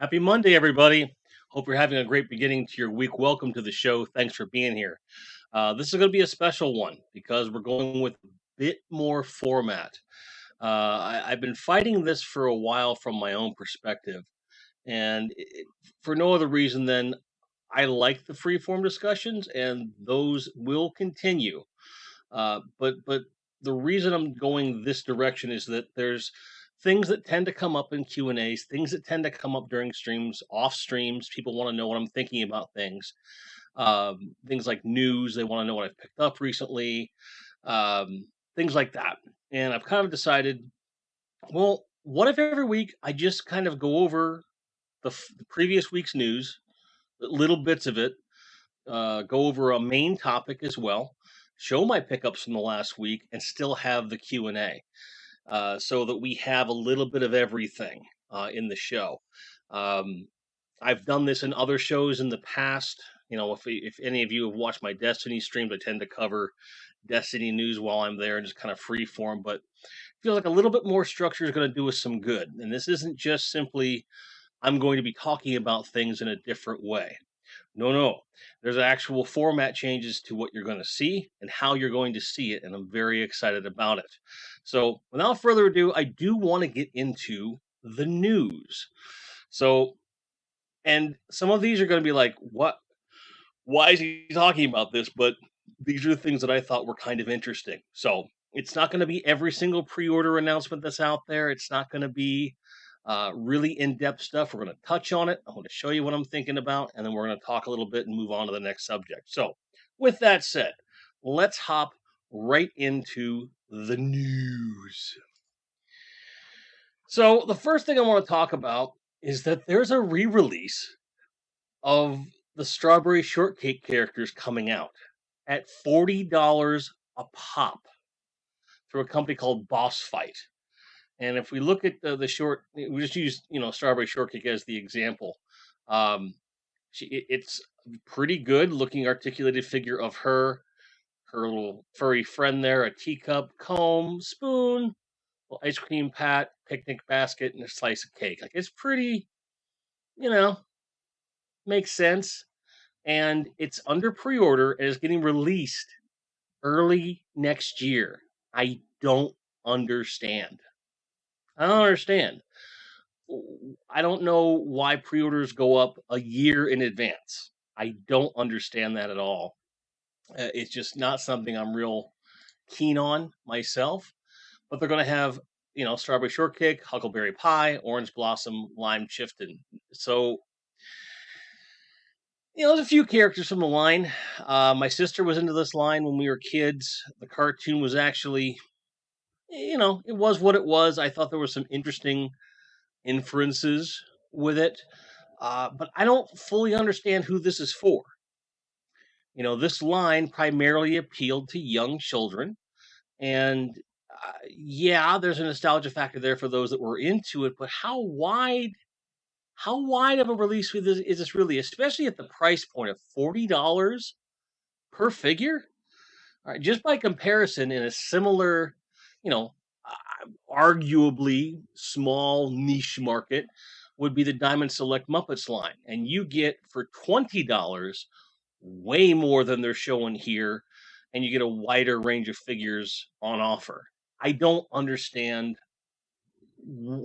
Happy Monday, everybody. Hope you're having a great beginning to your week. Welcome to the show. Thanks for being here. This is going to be a special one because we're going with a bit more format. I've been fighting this for a while from my own perspective, and for no other reason than I like the freeform discussions, and those will continue. But the reason I'm going this direction is that there's things that tend to come up in Q&As, things that tend to come up during streams, off streams. People want to know what I'm thinking about things. Things like news, they want to know what I've picked up recently, things like that. And I've kind of decided, well, what if every week I just kind of go over the previous week's news, little bits of it, go over a main topic as well, show my pickups from the last week, and still have the Q&A, so that we have a little bit of everything in the show. Um, I've done this in other shows in the past. You know, if any of you have watched my Destiny streams, I tend to cover Destiny news while I'm there and just kind of free form. But I feel like a little bit more structure is going to do us some good. And this isn't just simply I'm going to be talking about things in a different way. No. There's actual format changes to what you're going to see and how you're going to see it, and I'm very excited about it. So, without further ado, I do want to get into the news. So, and some of these are going to be like, what? Why is he talking about this? But these are the things that I thought were kind of interesting. So, it's not going to be every single pre order announcement that's out there. It's not going to be really in-depth stuff. We're going to touch on it. I'm going to show you what I'm thinking about, and then we're going to talk a little bit and move on to the next subject. So, with that said, let's hop right into the news. So, the first thing I want to talk about is that there's a re-release of the Strawberry Shortcake characters coming out at $40 a pop through a company called Boss Fight. And if we look at the short, we just use Strawberry Shortcake as the example. It's pretty good looking articulated figure of her little furry friend there, a teacup, comb, spoon, little ice cream pat, picnic basket, and a slice of cake. Like it's pretty, you know, makes sense. And it's under pre-order and is getting released early next year. I don't understand. I don't understand. I don't know why pre-orders go up a year in advance. I don't understand that at all. It's just not something I'm real keen on myself. But they're going to have, strawberry shortcake, huckleberry pie, orange blossom, lime Chifton. So, there's a few characters from the line. My sister was into this line when we were kids. The cartoon was actually, it was what it was. I thought there were some interesting inferences with it, but I don't fully understand who this is for. This line primarily appealed to young children, and yeah, there's a nostalgia factor there for those that were into it. But how wide of a release is this really, especially at the price point of $40 per figure? All right, just by comparison, in a similar, you know, arguably small niche market would be the Diamond Select Muppets line. And you get for $20 way more than they're showing here, and you get a wider range of figures on offer. I don't understand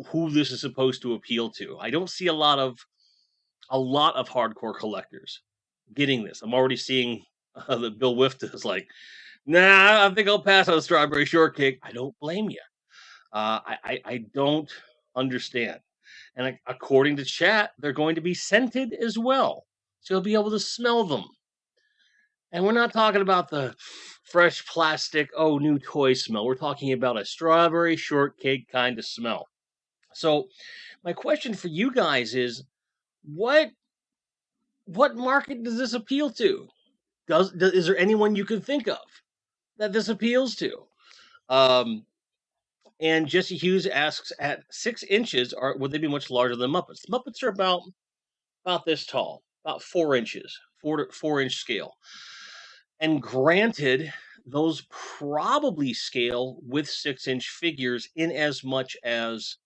who this is supposed to appeal to. I don't see a lot of hardcore collectors getting this. I'm already seeing that Bill Wifta is like, nah, I think I'll pass on Strawberry Shortcake. I don't blame you. I don't understand. And according to chat, they're going to be scented as well. So you'll be able to smell them. And we're not talking about the fresh plastic, new toy smell. We're talking about a strawberry shortcake kind of smell. So my question for you guys is, what market does this appeal to? Is there anyone you can think of that this appeals to? And Jesse Hughes asks, at 6 inches, would they be much larger than Muppets? The Muppets are about this tall, about 4 inches, 4-inch scale. And granted, those probably scale with 6-inch figures in as much as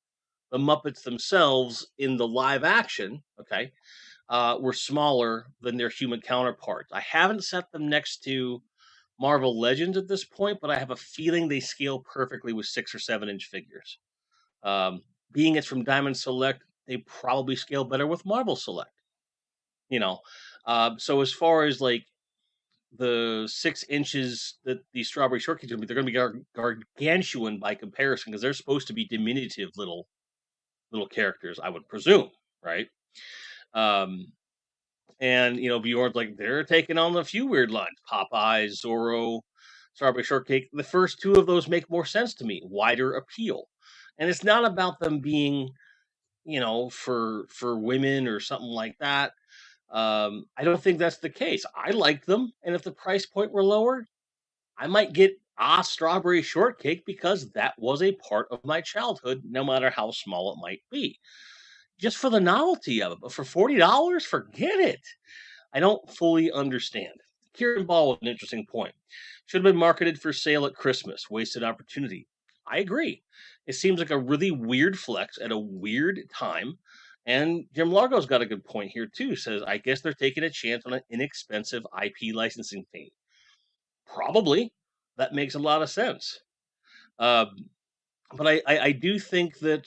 the Muppets themselves in the live action, okay, were smaller than their human counterparts. I haven't set them next to Marvel Legends at this point, but I have a feeling they scale perfectly with 6 or 7 inch figures. Um, Being it's from Diamond Select, they probably scale better with Marvel Select. You know, so as far as like the 6 inches that the strawberry shortcake are going to be, they're going to be gargantuan by comparison because they're supposed to be diminutive little characters, I would presume, right? Um, and Bjorn's like they're taking on a few weird lines: Popeye, Zorro, strawberry shortcake. The first two of those make more sense to me, wider appeal, and it's not about them being for women or something like that. I don't think that's the case. I like them, and if the price point were lower, I might get a strawberry shortcake because that was a part of my childhood, no matter how small it might be. Just for the novelty of it. But for $40, forget it. I don't fully understand. Kieran Ball was an interesting point. Should have been marketed for sale at Christmas. Wasted opportunity. I agree. It seems like a really weird flex at a weird time. And Jim Largo's got a good point here too. Says, I guess they're taking a chance on an inexpensive IP licensing fee. Probably. That makes a lot of sense. But I do think that,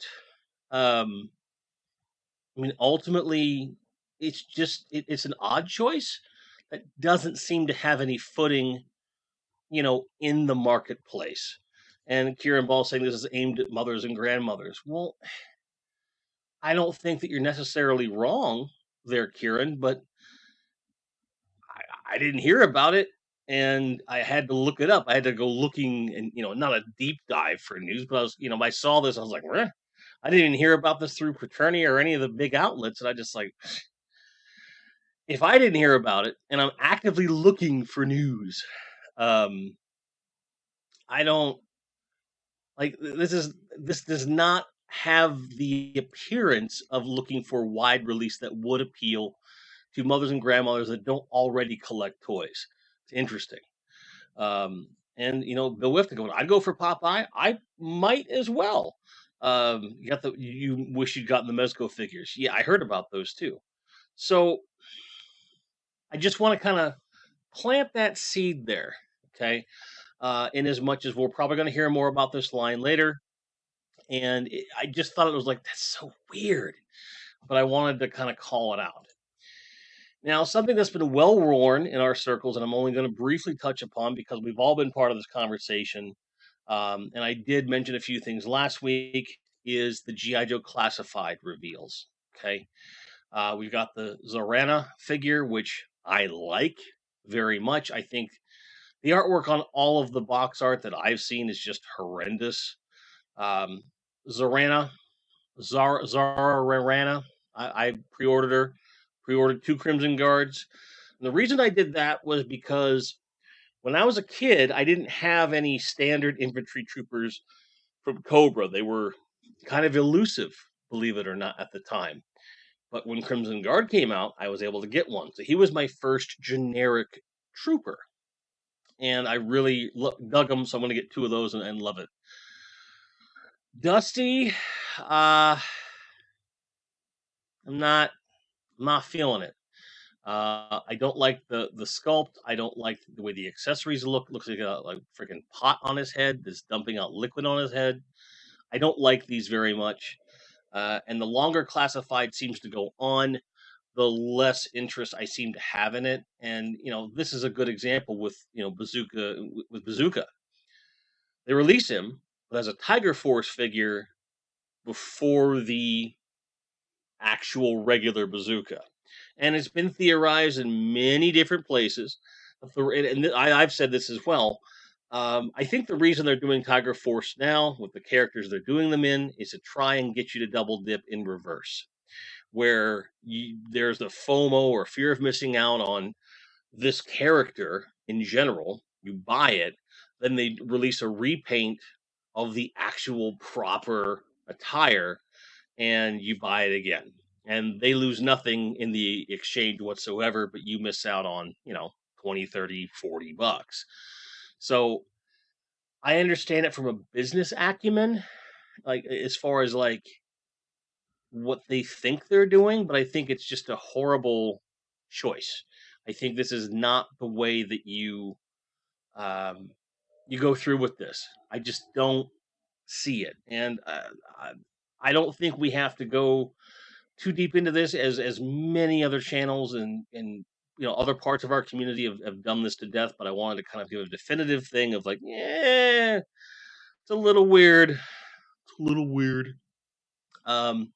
ultimately, it's an odd choice that doesn't seem to have any footing, in the marketplace. And Kieran Ball saying this is aimed at mothers and grandmothers. Well, I don't think that you're necessarily wrong there, Kieran, but I didn't hear about it, and I had to look it up. I had to go looking, and not a deep dive for news, but I was, I saw this, I was like, "Meh." I didn't even hear about this through Paternia or any of the big outlets, and I just like, if I didn't hear about it, and I'm actively looking for news, um, I don't like this does not have the appearance of looking for wide release that would appeal to mothers and grandmothers that don't already collect toys. It's interesting. And Bill Wifton going, I'd go for Popeye. I might as well. You wish you'd gotten the Mezco figures. Yeah, I heard about those too. So I just want to kind of plant that seed there. Okay. In as much as we're probably going to hear more about this line later. And I just thought it was like, that's so weird. But I wanted to kind of call it out. Now, something that's been well worn in our circles, and I'm only going to briefly touch upon because we've all been part of this conversation, and I did mention a few things last week, is the G.I. Joe Classified reveals. Okay. We've got the Zorana figure, which I like very much. I think the artwork on all of the box art that I've seen is just horrendous. Zorana, Zara Rana, I pre-ordered her. Pre-ordered 2 Crimson Guards. And the reason I did that was because when I was a kid, I didn't have any standard infantry troopers from Cobra. They were kind of elusive, believe it or not, at the time. But when Crimson Guard came out, I was able to get one. So he was my first generic trooper. And I really dug him, so I'm going to get 2 of those and love it. Dusty, I'm not feeling it. I don't like the sculpt. I don't like the way the accessories look. Looks like a freaking pot on his head that's dumping out liquid on his head. I don't like these very much. And the longer Classified seems to go on, the less interest I seem to have in it. And this is a good example with Bazooka. With Bazooka, they release him as a Tiger Force figure before the actual regular Bazooka. And it's been theorized in many different places. And I've said this as well. I think the reason they're doing Tiger Force now with the characters they're doing them in is to try and get you to double dip in reverse, where there's the FOMO or fear of missing out on this character in general. You buy it, then they release a repaint of the actual proper attire, and you buy it again. And they lose nothing in the exchange whatsoever, but you miss out on, 20, 30, $40. So I understand it from a business acumen, like as far as like what they think they're doing, but I think it's just a horrible choice. I think this is not the way that um, you go through with this. I just don't see it, and I, I don't think we have to go too deep into this, as many other channels and other parts of our community have done this to death. But I wanted to kind of give a definitive thing of like, yeah, it's a little weird. It's a little weird. Um,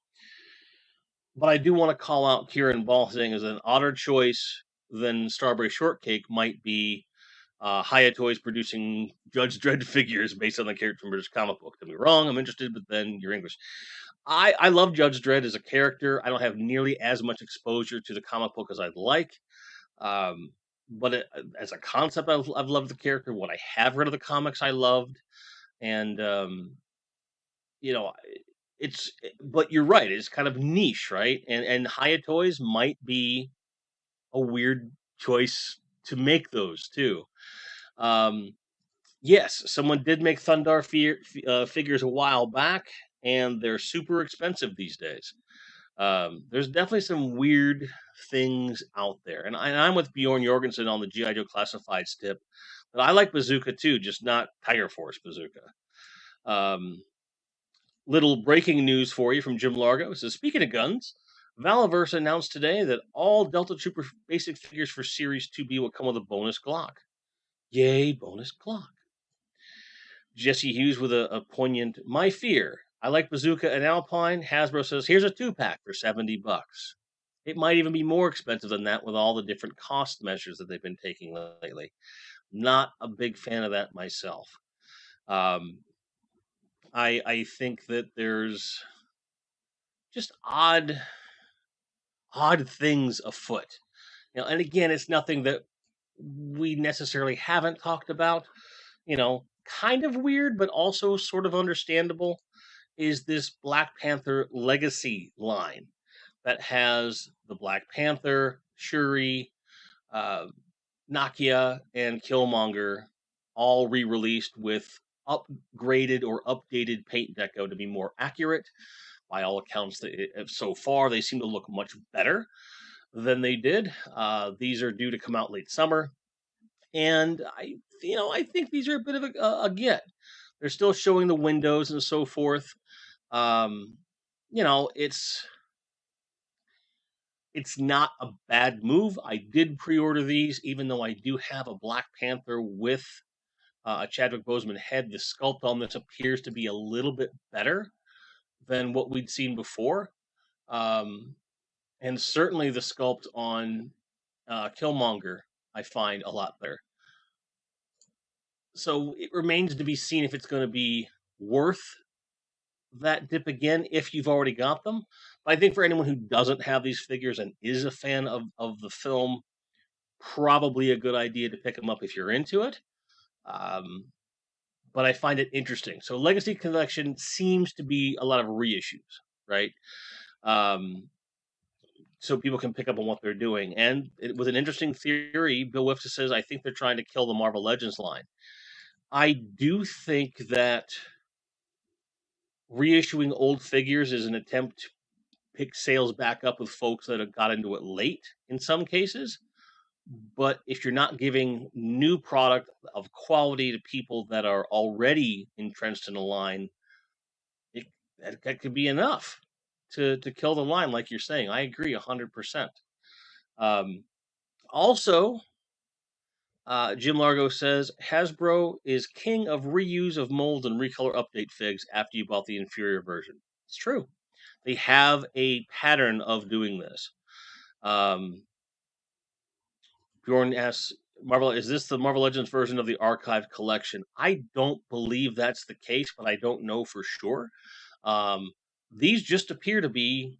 but I do want to call out Kieran Ball saying as an odder choice than Strawberry Shortcake might be Hiya Toys producing Judge Dredd figures based on the character from British comic book. Don't be wrong, I'm interested, but then you're English. I love Judge Dredd as a character. I don't have nearly as much exposure to the comic book as I'd like. Um, but as a concept, I've loved the character. What I have read of the comics, I loved. And, you know, but you're right. It's kind of niche, right? And Hiya Toys might be a weird choice to make those too. Um, yes, someone did make Thundar figures a while back, and they're super expensive these days. There's definitely some weird things out there, and I'm with Bjorn Jorgensen on the GI Joe Classifieds tip. But I like Bazooka too, just not Tiger Force Bazooka. Little breaking news for you from Jim Largo. It says, speaking of guns, Valaverse announced today that all Delta Trooper basic figures for Series 2B will come with a bonus Glock. Yay, bonus Glock. Jesse Hughes with a poignant, my fear. I like Bazooka and Alpine. Hasbro says, here's a 2-pack for $70. It might even be more expensive than that with all the different cost measures that they've been taking lately. Not a big fan of that myself. I think that there's just odd things afoot. And again, it's nothing that we necessarily haven't talked about. Kind of weird, but also sort of understandable, is this Black Panther Legacy line that has the Black Panther, Shuri, Nakia, and Killmonger all re-released with upgraded or updated paint deco to be more accurate. By all accounts, so far they seem to look much better than they did. These are due to come out late summer, and I think these are a bit of a get. They're still showing the windows and so forth. It's not a bad move. I did pre-order these, even though I do have a Black Panther with a Chadwick Boseman head. The sculpt on this appears to be a little bit better than what we'd seen before. And certainly the sculpt on Killmonger, I find a lot better. So it remains to be seen if it's going to be worth that dip again if you've already got them. But I think for anyone who doesn't have these figures and is a fan of the film, probably a good idea to pick them up if you're into it. But I find it interesting. So Legacy Collection seems to be a lot of reissues, right? So people can pick up on what they're doing. And with an interesting theory, Bill Wifta says, I think they're trying to kill the Marvel Legends line. I do think that reissuing old figures is an attempt to pick sales back up with folks that have got into it late in some cases. But if you're not giving new product of quality to people that are already entrenched in the line, that could be enough to kill the line, like you're saying. I agree 100%. Also, Jim Largo says, Hasbro is king of reuse of molds and recolor update figs after you bought the inferior version. It's true. They have a pattern of doing this. Bjorn asks, Marvel, is this the Marvel Legends version of the archived collection? I don't believe that's the case, but I don't know for sure. These just appear to be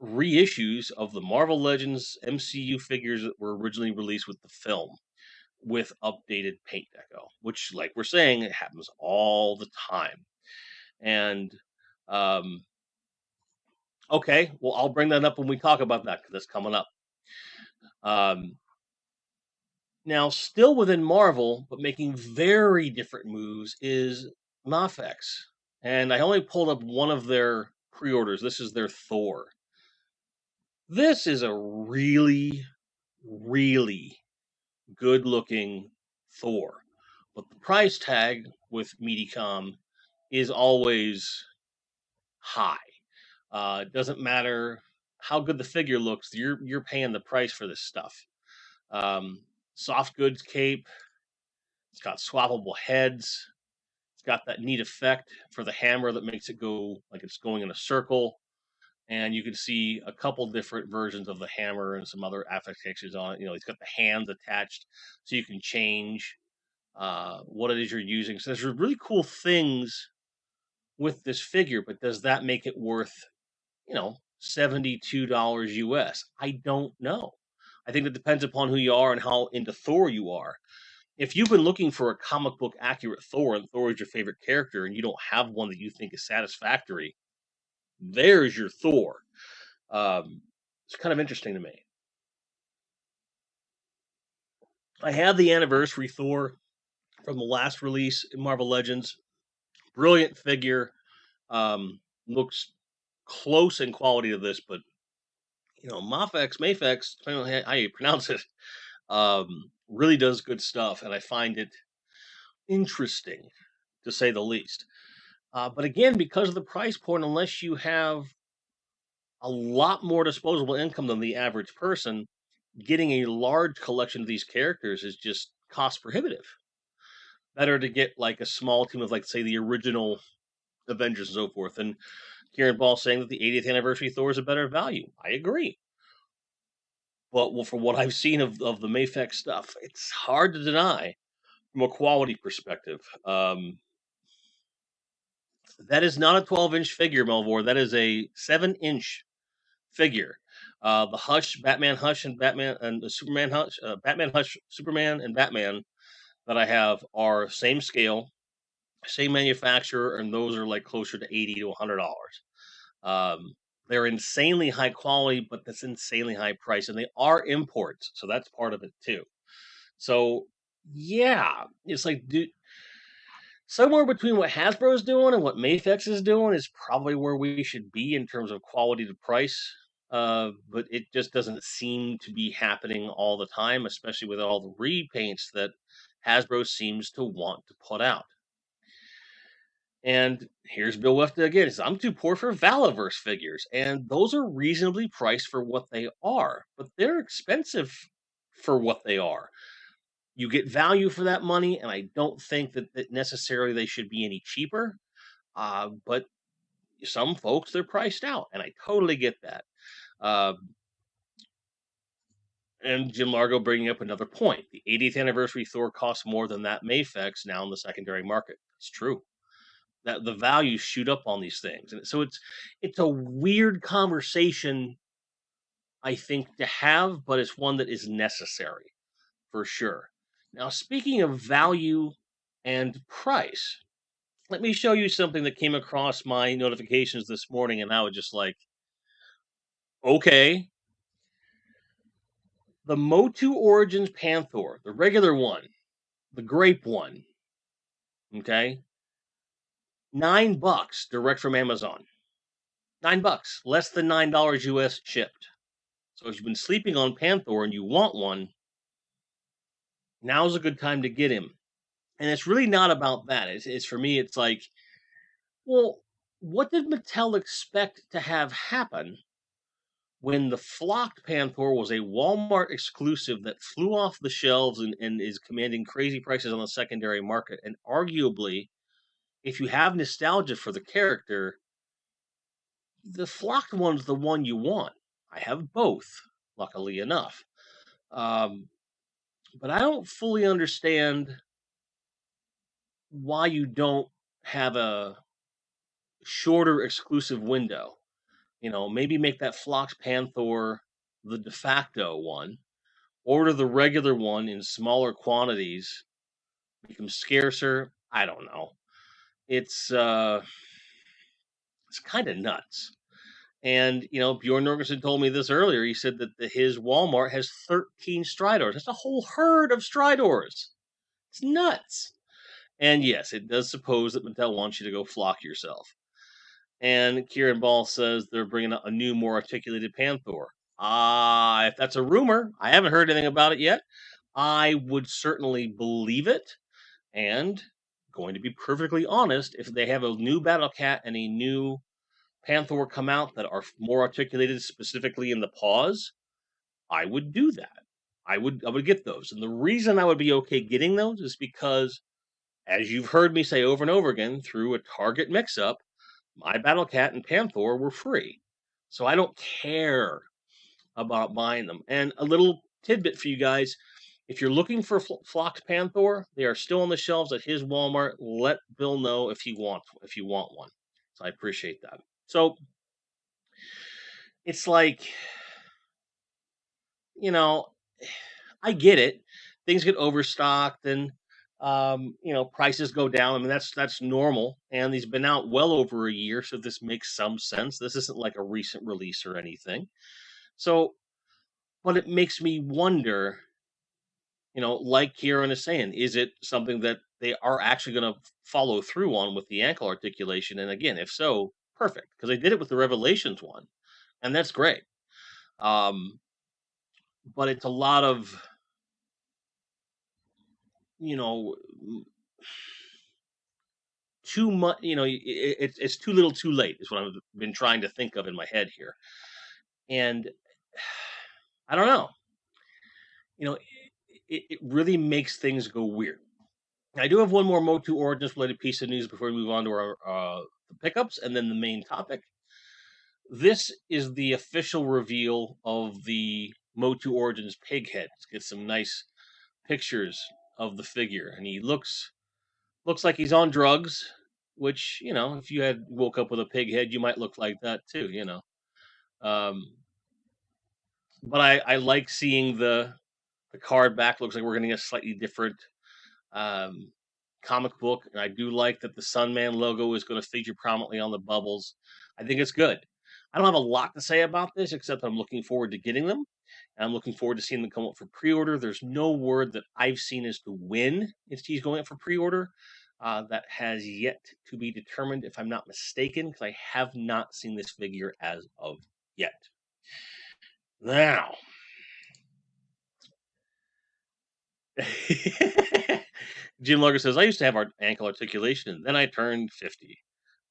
reissues of the Marvel Legends MCU figures that were originally released with the film, with updated paint deco, which, like we're saying, it happens all the time. And okay, well, I'll bring that up when we talk about that, because that's coming up. Now, still within Marvel, but making very different moves, is Mafex. And I only pulled up one of their pre-orders. This is their Thor. This is a really, really good-looking Thor, but the price tag with MediaCom is always high. It doesn't matter how good the figure looks; you're paying the price for this stuff. Soft goods cape. It's got swappable heads. It's got that neat effect for the hammer that makes it go like it's going in a circle. And you can see a couple different versions of the hammer and some other affixations on it. It's got the hands attached, so you can change what it is you're using. So there's really cool things with this figure, but does that make it worth, $72 US? I don't know. I think it depends upon who you are and how into Thor you are. If you've been looking for a comic book accurate Thor and Thor is your favorite character and you don't have one that you think is satisfactory, there's your Thor. It's kind of interesting to me. I have the anniversary Thor from the last release in Marvel Legends. Brilliant figure. Looks close in quality to this, but Mafex, depending on how you pronounce it, really does good stuff, and I find it interesting, to say the least. But again, because of the price point, unless you have a lot more disposable income than the average person, getting a large collection of these characters is just cost prohibitive. Better to get like a small team of, like, say, the original Avengers and so forth. And Kieran Ball saying that the 80th anniversary Thor is a better value. I agree. But from what I've seen of the Mafex stuff, it's hard to deny from a quality perspective. That is not a 12-inch figure, Melvor. That is a 7-inch figure. The Hush, Batman Hush, and Batman and the Superman Hush, Batman Hush, Superman, and Batman that I have are same scale, same manufacturer, and those are like closer to $80 to $100. They're insanely high quality, but that's insanely high price, and they are imports, so that's part of it too. So yeah, it's like, somewhere between what Hasbro's doing and what Mafex is doing is probably where we should be in terms of quality to price. But it just doesn't seem to be happening all the time, especially with all the repaints that Hasbro seems to want to put out. And here's Bill Wefta again. I'm too poor for Valaverse figures, and those are reasonably priced for what they are, but they're expensive for what they are. You get value for that money, and I don't think that necessarily they should be any cheaper. But some folks, they're priced out, and I totally get that. And Jim Largo bringing up another point. The 80th anniversary Thor costs more than that Mafex now in the secondary market. It's true. That the values shoot up on these things. And so it's a weird conversation, I think, to have, but it's one that is necessary for sure. Now, speaking of value and price, let me show you something that came across my notifications this morning, and I was just like, okay. The Motu Origins Panther, the regular one, the grape one, okay? $9 direct from Amazon. $9, less than $9 US shipped. So if you've been sleeping on Panther and you want one, now's a good time to get him. And it's really not about that. It's for me, it's like, well, what did Mattel expect to have happen when the flocked Panther was a Walmart exclusive that flew off the shelves and is commanding crazy prices on the secondary market? And arguably, if you have nostalgia for the character, the flocked one's the one you want. I have both, luckily enough. But I don't fully understand why you don't have a shorter exclusive window. Maybe make that flocked Panther the de facto one. Order the regular one in smaller quantities. Become scarcer. I don't know. It's kind of nuts. And Bjorn Norgerson told me this earlier. He said that his Walmart has 13 Stridors. That's a whole herd of Stridors. It's nuts. And yes, it does suppose that Mattel wants you to go flock yourself. And Kieran Ball says they're bringing out a new, more articulated Panther. If that's a rumor, I haven't heard anything about it yet. I would certainly believe it. And going to be perfectly honest, if they have a new Battle Cat and a new Panther come out that are more articulated specifically in the paws, I would do that. I would get those. And the reason I would be okay getting those is because, as you've heard me say over and over again, through a Target mix-up, my Battle Cat and Panther were free. So I don't care about buying them. And a little tidbit for you guys: if you're looking for Flocked Panther, they are still on the shelves at his Walmart. Let Bill know if you want one. So I appreciate that. So it's like, you know, I get it. Things get overstocked and prices go down. I mean, that's normal. And these been out well over a year, so this makes some sense. This isn't like a recent release or anything. So, but it makes me wonder, like Kieran is saying, is it something that they are actually going to follow through on with the ankle articulation? And again, if so, perfect, because they did it with the Revelations one, and that's great. But it's a lot of, you know, too much. It's too little, too late is what I've been trying to think of in my head here, and I don't know. It really makes things go weird. I do have one more Motu Origins related piece of news before we move on to our the pickups and then the main topic. This is the official reveal of the Motu Origins pig head. Let's get some nice pictures of the figure, and he looks like he's on drugs. Which, if you had woke up with a pig head, you might look like that too. Um, but I like seeing the card back. Looks like we're getting a slightly different um, comic book, and I do like that the Sunman logo is going to feature prominently on the bubbles. I think it's good. I don't have a lot to say about this, except I'm looking forward to getting them, and I'm looking forward to seeing them come up for pre-order. There's no word that I've seen as to when he's going up for pre-order. That has yet to be determined, if I'm not mistaken, because I have not seen this figure as of yet. Now, Jim Lugger says, I used to have ankle articulation, and then I turned 50.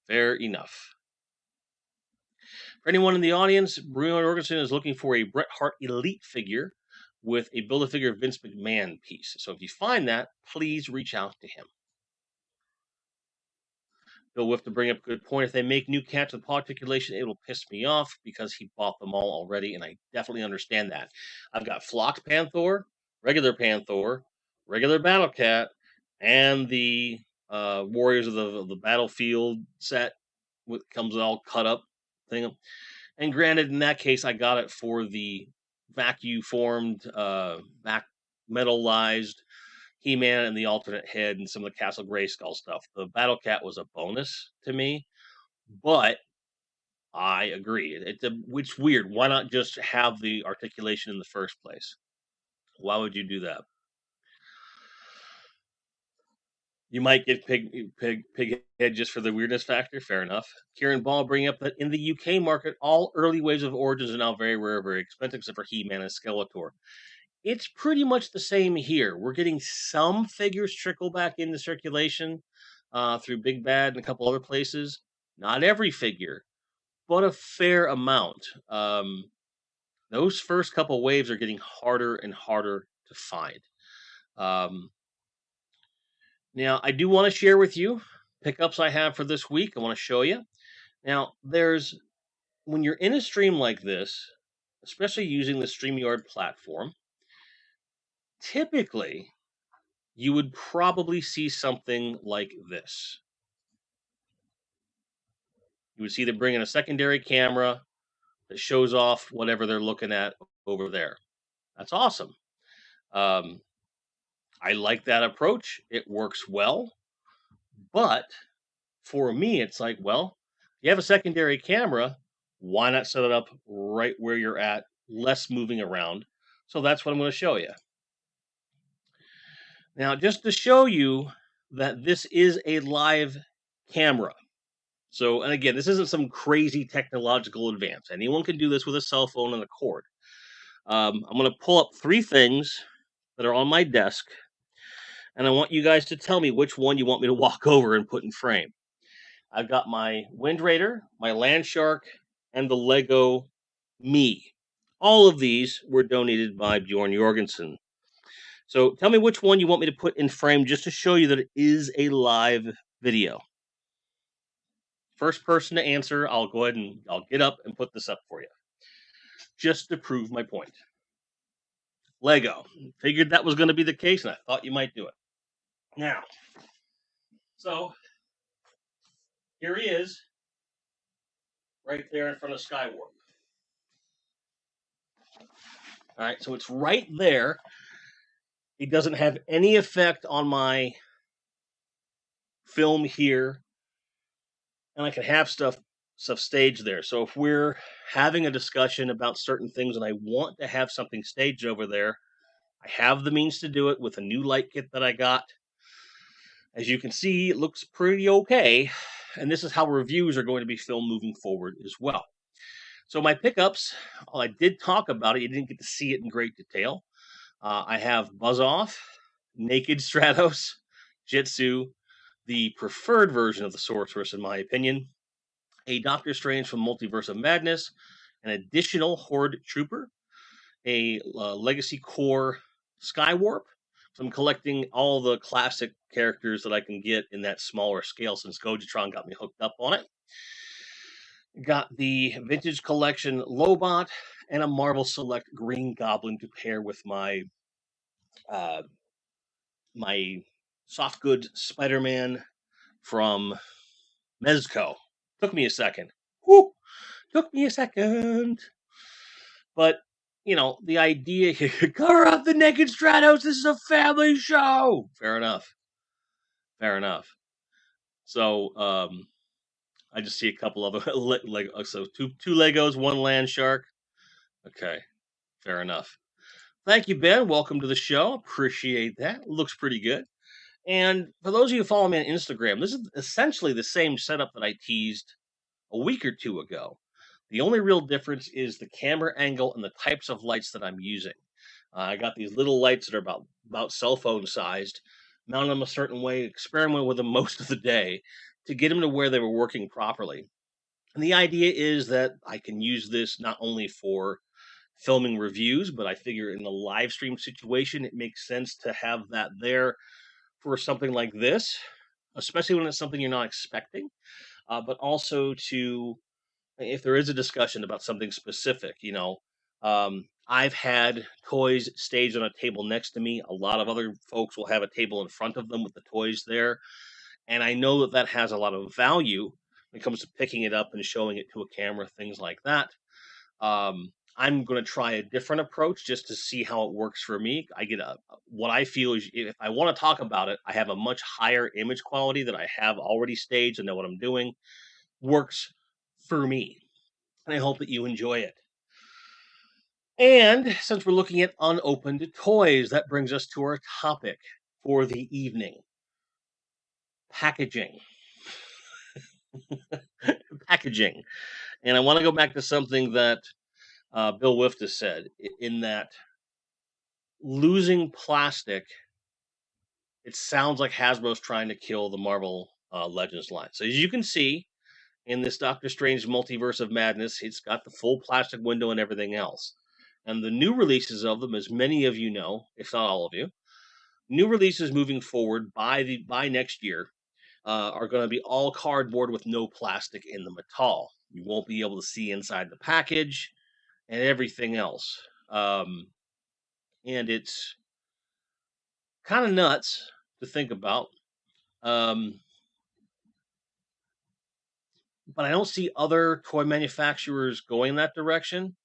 Fair enough. For anyone in the audience, Bruno Jorgensen is looking for a Bret Hart Elite figure with a Build-A-Figure Vince McMahon piece. So if you find that, please reach out to him. Bill Whiff to bring up a good point. If they make new cats with paw articulation, it will piss me off because he bought them all already, and I definitely understand that. I've got Flocked Panther, regular Battle Cat, and the Warriors of the Battlefield set, which comes all cut up thing. And granted, in that case, I got it for the vacuum formed, metalized He-Man and the alternate head and some of the Castle Grayskull stuff. The Battle Cat was a bonus to me, but I agree. It's weird. Why not just have the articulation in the first place? Why would you do that? You might get pig head just for the weirdness factor. Fair enough. Kieran Ball bringing up that in the UK market, all early waves of Origins are now very rare, very expensive, except for He-Man and Skeletor. It's pretty much the same here. We're getting some figures trickle back into circulation through Big Bad and a couple other places. Not every figure, but a fair amount. Those first couple waves are getting harder and harder to find. Now, I do want to share with you pickups I have for this week. I want to show you. Now, when you're in a stream like this, especially using the StreamYard platform, typically you would probably see something like this. You would see them bring in a secondary camera that shows off whatever they're looking at over there. That's awesome. I like that approach. It works well. But for me, it's like, well, you have a secondary camera. Why not set it up right where you're at, less moving around? So that's what I'm going to show you. Now, just to show you that this is a live camera, So, and again, this isn't some crazy technological advance. Anyone can do this with a cell phone and a cord. I'm going to pull up 3 things that are on my desk, and I want you guys to tell me which one you want me to walk over and put in frame. I've got my Wind Raider, my Land Shark, and the Lego Me. All of these were donated by Bjorn Jorgensen. So tell me which one you want me to put in frame just to show you that it is a live video. First person to answer, I'll go ahead and I'll get up and put this up for you. Just to prove my point. Lego. Figured that was going to be the case, and I thought you might do it. Now, so here he is, right there in front of Skywarp. All right, so it's right there. He doesn't have any effect on my film here, and I can have stuff staged there. So if we're having a discussion about certain things and I want to have something staged over there, I have the means to do it with a new light kit that I got. As you can see, it looks pretty okay, and this is how reviews are going to be filmed moving forward as well. So my pickups, I did talk about it. You didn't get to see it in great detail. I have Buzz Off, Naked Stratos, Jitsu, the preferred version of the Sorceress, in my opinion, a Doctor Strange from Multiverse of Madness, an additional Horde Trooper, a Legacy Core Skywarp. So I'm collecting all the classic characters that I can get in that smaller scale since Gojitron got me hooked up on it. Got the Vintage Collection Lobot and a Marvel Select Green Goblin to pair with my my soft goods Spider-Man from Mezco. Took me a second. Woo! Took me a second. But, you know, the idea here, cover up the Naked Stratos, this is a family show. Fair enough. Fair enough. So, I just see a couple of so two Legos, one Land Shark. Okay, fair enough. Thank you, Ben. Welcome to the show. Appreciate that. Looks pretty good. And for those of you who follow me on Instagram, this is essentially the same setup that I teased a week or 2 ago. The only real difference is the camera angle and the types of lights that I'm using. I got these little lights that are about cell phone sized, mounted them a certain way, experiment with them most of the day to get them to where they were working properly. And the idea is that I can use this not only for filming reviews, but I figure in the live stream situation, it makes sense to have that there for something like this, especially when it's something you're not expecting, but also to, if there is a discussion about something specific, you know, I've had toys staged on a table next to me. A lot of other folks will have a table in front of them with the toys there. And I know that that has a lot of value when it comes to picking it up and showing it to a camera, things like that. I'm going to try a different approach just to see how it works for me. I get what I feel is if I want to talk about it, I have a much higher image quality that I have already staged and know what I'm doing. Works for me. And I hope that you enjoy it. And since we're looking at unopened toys, that brings us to our topic for the evening. Packaging. Packaging. And I want to go back to something that Bill Wifta said, in that losing plastic, it sounds like Hasbro's trying to kill the Marvel Legends line. So as you can see, in this Doctor Strange Multiverse of Madness, it's got the full plastic window and everything else. And the new releases of them, as many of you know, if not all of you, new releases moving forward by next year are going to be all cardboard with no plastic in them at all. You won't be able to see inside the package and everything else. And it's kind of nuts to think about. But I don't see other toy manufacturers going that direction,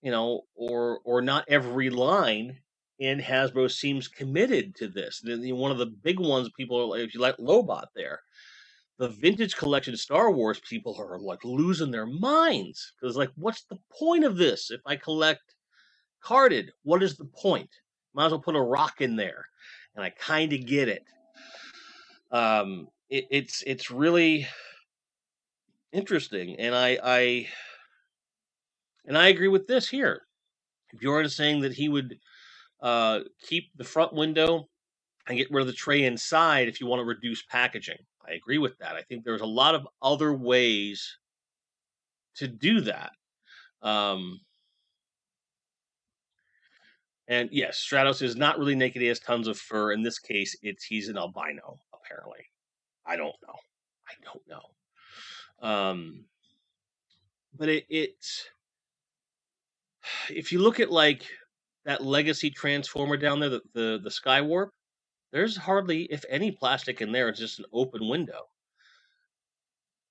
you know, or not every line in Hasbro seems committed to this. One of the big ones, people are like, if you like Lobot there, the Vintage Collection Star Wars people are like losing their minds because like, what's the point of this? If I collect carded, what is the point? Might as well put a rock in there, and I kind of get it. It's really Interesting, and I agree with this here. Bjorn is saying that he would keep the front window and get rid of the tray inside if you want to reduce packaging. I agree with that. I think there's a lot of other ways to do that. Um, and yes, Stratos is not really naked. He has tons of fur. In this case, he's an albino, apparently. I don't know. I don't know. But it's if you look at like that legacy transformer down there, the Skywarp, there's hardly, if any, plastic in there. It's just an open window.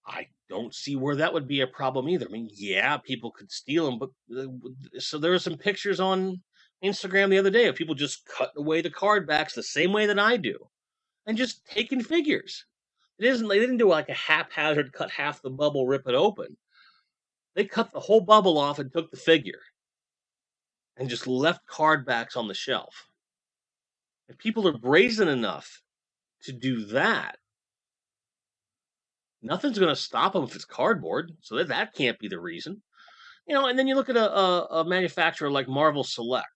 I don't see where that would be a problem either. I mean, yeah, people could steal them, but so there were some pictures on Instagram the other day of people just cutting away the card backs the same way that I do, and just taking figures. They didn't do like a haphazard cut half the bubble, rip it open. They cut the whole bubble off and took the figure, and just left card backs on the shelf. If people are brazen enough to do that, nothing's going to stop them if it's cardboard. So that can't be the reason. And then you look at a manufacturer like Marvel Select.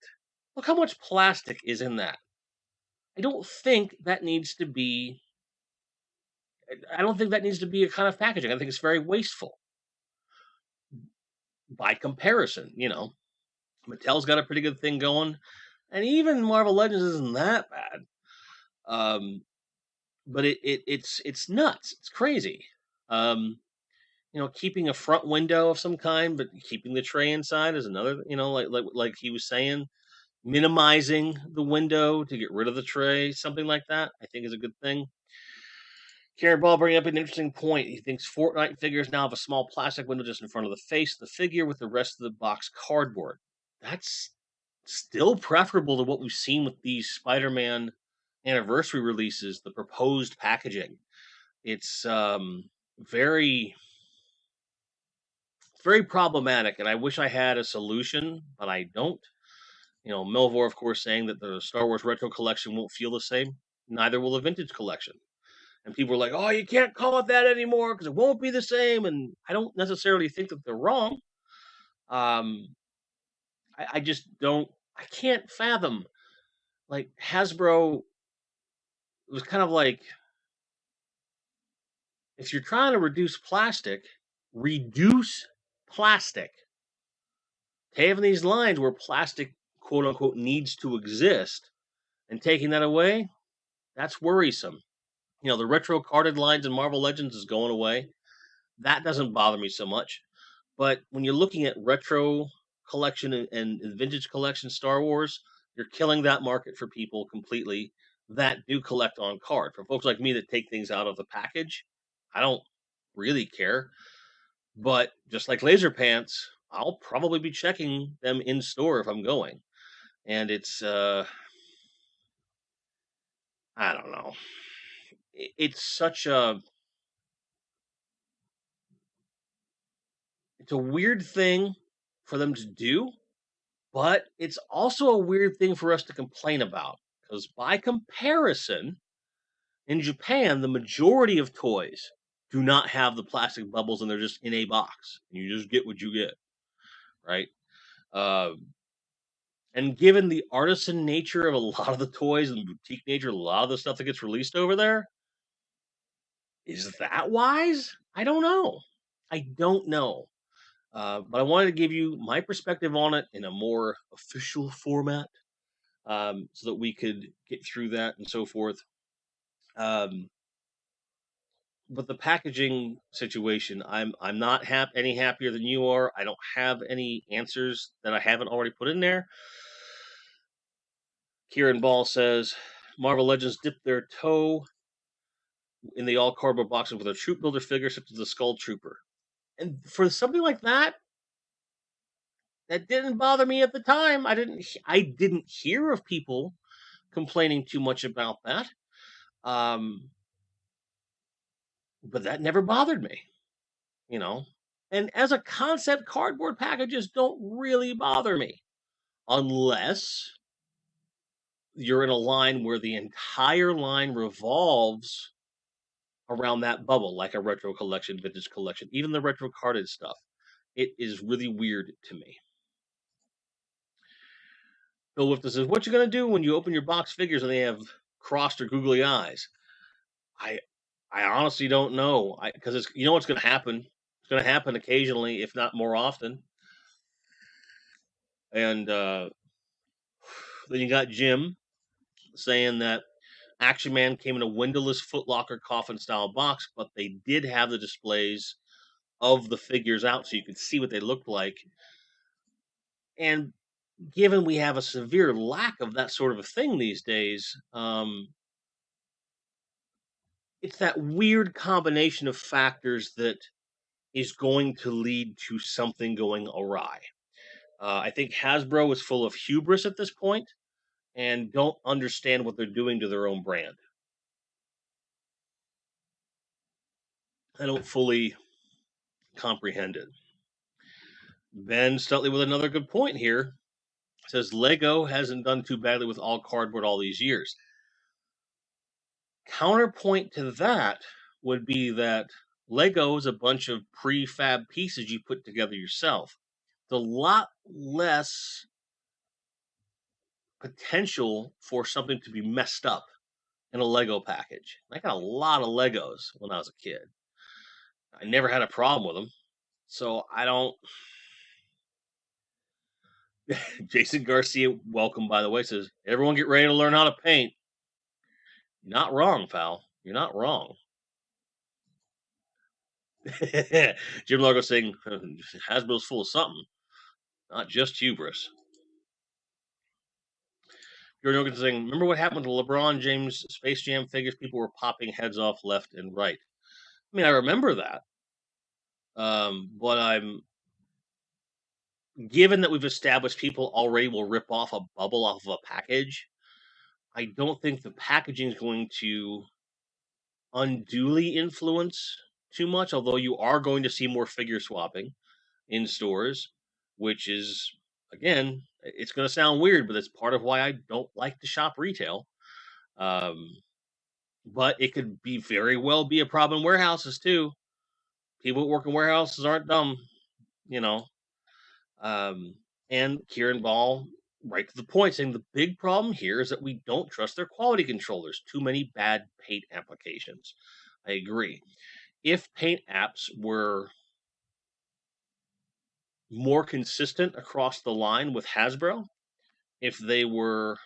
Look how much plastic is in that. I don't think that needs to be. I don't think that needs to be a kind of packaging. I think it's very wasteful. By comparison, Mattel's got a pretty good thing going, and even Marvel Legends isn't that bad. But it's nuts. It's crazy. Keeping a front window of some kind, but keeping the tray inside is another. Like he was saying, minimizing the window to get rid of the tray, something like that, I think is a good thing. Karen Ball bringing up an interesting point. He thinks Fortnite figures now have a small plastic window just in front of the face of the figure with the rest of the box cardboard. That's still preferable to what we've seen with these Spider-Man anniversary releases, the proposed packaging. It's very problematic, and I wish I had a solution, but I don't. Melvor, of course, saying that the Star Wars Retro Collection won't feel the same. Neither will the Vintage Collection. And people are like, oh, you can't call it that anymore because it won't be the same. And I don't necessarily think that they're wrong. I just don't, I can't fathom. Like, Hasbro, it was kind of like, if you're trying to reduce plastic, reduce plastic. Having these lines where plastic, quote unquote, needs to exist and taking that away, that's worrisome. The retro carded lines in Marvel Legends is going away. That doesn't bother me so much. But when you're looking at retro collection and vintage collection Star Wars, you're killing that market for people completely that do collect on card. For folks like me that take things out of the package, I don't really care. But just like laser pants, I'll probably be checking them in store if I'm going. And it's I don't know. It's such a it's a weird thing for them to do, but it's also a weird thing for us to complain about because by comparison, in Japan, the majority of toys do not have the plastic bubbles and they're just in a box. You just get what you get, right? And given the artisan nature of a lot of the toys and the boutique nature of a lot of the stuff that gets released over there, is that wise? I don't know. But I wanted to give you my perspective on it in a more official format, so that we could get through that and so forth. Um, but the packaging situation, I'm not any happier than you are. I don't have any answers that I haven't already put in there. Kieran Ball says Marvel Legends dipped their toe in the all cardboard boxes with a troop builder figure such as the Skull Trooper, and for something like that, that didn't bother me at the time. I didn't hear of people complaining too much about that. But that never bothered me, you know. And as a concept, cardboard packages don't really bother me unless you're in a line where the entire line revolves around that bubble, like a retro collection, vintage collection, even the retro carded stuff. It is really weird to me. Bill Wifton says, "What you gonna do when you open your box figures and they have crossed or googly eyes?" I I honestly don't know. Because it's what's gonna happen. It's gonna happen occasionally, if not more often. And then you got Jim saying that Action Man came in a windowless Footlocker coffin style box, but they did have the displays of the figures out so you could see what they looked like. And given we have a severe lack of that sort of a thing these days, it's that weird combination of factors that is going to lead to something going awry. I think Hasbro is full of hubris at this point and don't understand what they're doing to their own brand. I don't fully comprehend it. Ben Stutley with another good point here. Says Lego hasn't done too badly with all cardboard all these years. Counterpoint to that would be that Lego is a bunch of prefab pieces you put together yourself. It's a lot less potential for something to be messed up in a Lego package. I got a lot of Legos when I was a kid. I never had a problem with them. So I don't. Jason Garcia, welcome, by the way, says, everyone get ready to learn how to paint. You're not wrong, pal. You're not wrong. Jim Largo saying, Hasbro's full of something, not just hubris. Jordan Hogan saying, remember what happened to LeBron James Space Jam figures? People were popping heads off left and right. I mean, I remember that. But I'm given that we've established people already will rip off a bubble off of a package. I don't think the packaging is going to unduly influence too much, although you are going to see more figure swapping in stores, which is, again, it's going to sound weird, but it's part of why I don't like to shop retail. But it could be very well be a problem in warehouses too. People who work in warehouses aren't dumb, you know. And Kieran Ball, right to the point, saying the big problem here is that we don't trust their quality controllers. Too many bad paint applications. I agree. If paint apps were more consistent across the line with Hasbro, if they were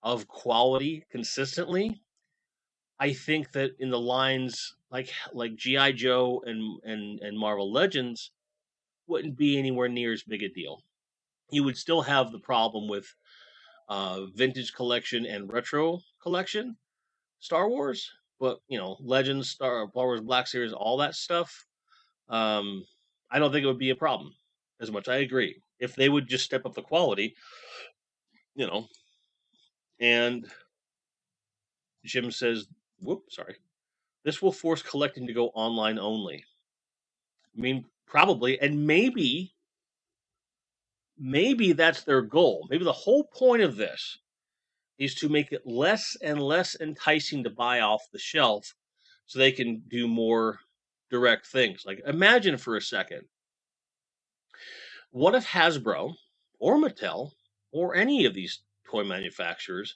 of quality consistently, I think that in the lines like GI Joe and Marvel Legends wouldn't be anywhere near as big a deal. You would still have the problem with vintage collection and retro collection Star Wars, but Legends, Star Wars Black Series, all that stuff. I don't think it would be a problem as much. I agree if they would just step up the quality, you know. And Jim says, "Whoop, sorry. This will force collecting to go online only." I mean, probably, and maybe that's their goal. Maybe the whole point of this is to make it less and less enticing to buy off the shelf so they can do more direct things. Like, imagine for a second, what if Hasbro or Mattel or any of these toy manufacturers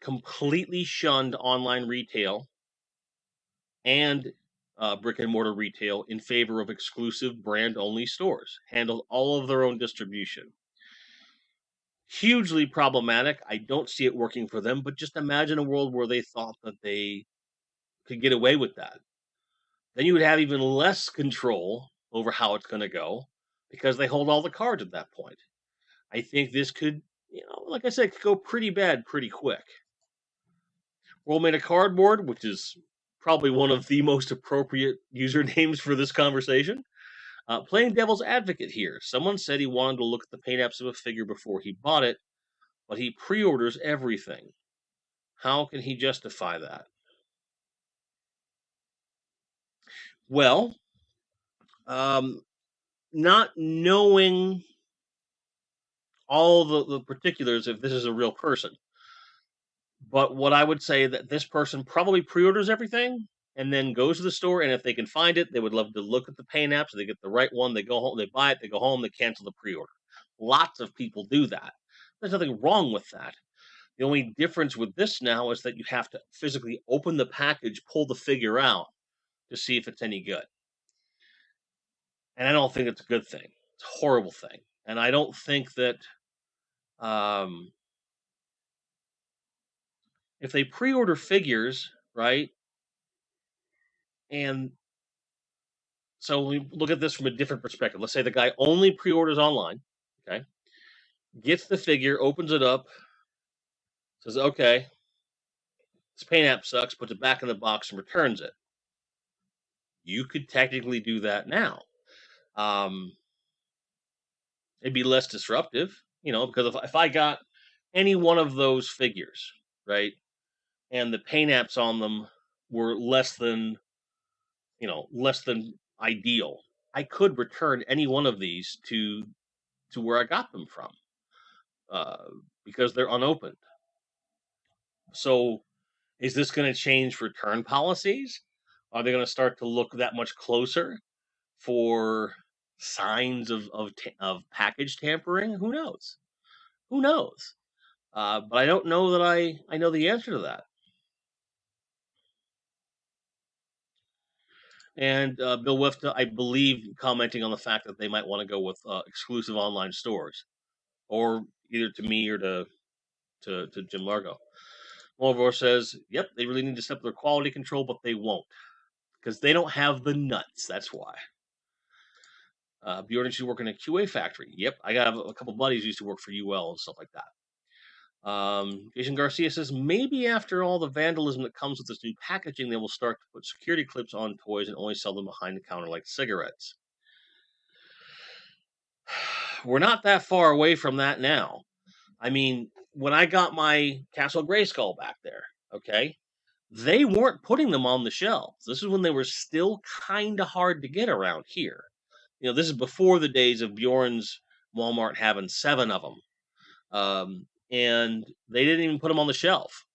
completely shunned online retail and brick and mortar retail in favor of exclusive brand only stores, handled all of their own distribution? Hugely problematic. I don't see it working for them, but just imagine a world where they thought that they could get away with that. Then you would have even less control over how it's going to go because they hold all the cards at that point. I think this could, like I said, could go pretty bad pretty quick. World Made of Cardboard, which is probably one of the most appropriate usernames for this conversation. Playing devil's advocate here. Someone said he wanted to look at the paint apps of a figure before he bought it, but he pre-orders everything. How can he justify that? Well, not knowing all the particulars if this is a real person. But what I would say that this person probably pre-orders everything and then goes to the store, and if they can find it, they would love to look at the paint app so they get the right one. They go home, they buy it, they go home, they cancel the pre-order. Lots of people do that. There's nothing wrong with that. The only difference with this now is that you have to physically open the package, pull the figure out to see if it's any good. And I don't think it's a good thing. It's a horrible thing. And I don't think that if they pre-order figures, right? And so we look at this from a different perspective. Let's say the guy only pre-orders online, okay? Gets the figure, opens it up, says, "Okay, this paint app sucks," puts it back in the box and returns it. You could technically do that now. It'd be less disruptive, because if I got any one of those figures, right, and the paint apps on them were less than ideal, I could return any one of these to where I got them from, because they're unopened. So, is this going to change return policies? Are they going to start to look that much closer for signs of package tampering? Who knows? Who knows? But I don't know that I know the answer to that. And Bill Wifta, I believe, commenting on the fact that they might want to go with exclusive online stores, or either to me or to Jim Largo. Mulvor says, "Yep, they really need to step up their quality control, but they won't because they don't have the nuts. That's why." Bjorn used to work in a QA factory. Yep, I got a couple buddies who used to work for UL and stuff like that. Jason Garcia says, maybe after all the vandalism that comes with this new packaging, they will start to put security clips on toys and only sell them behind the counter like cigarettes. We're not that far away from that now. I mean, when I got my Castle Grayskull back there, okay, they weren't putting them on the shelves. This is when they were still kind of hard to get around here. This is before the days of Bjorn's Walmart having 7 of them. And they didn't even put them on the shelf.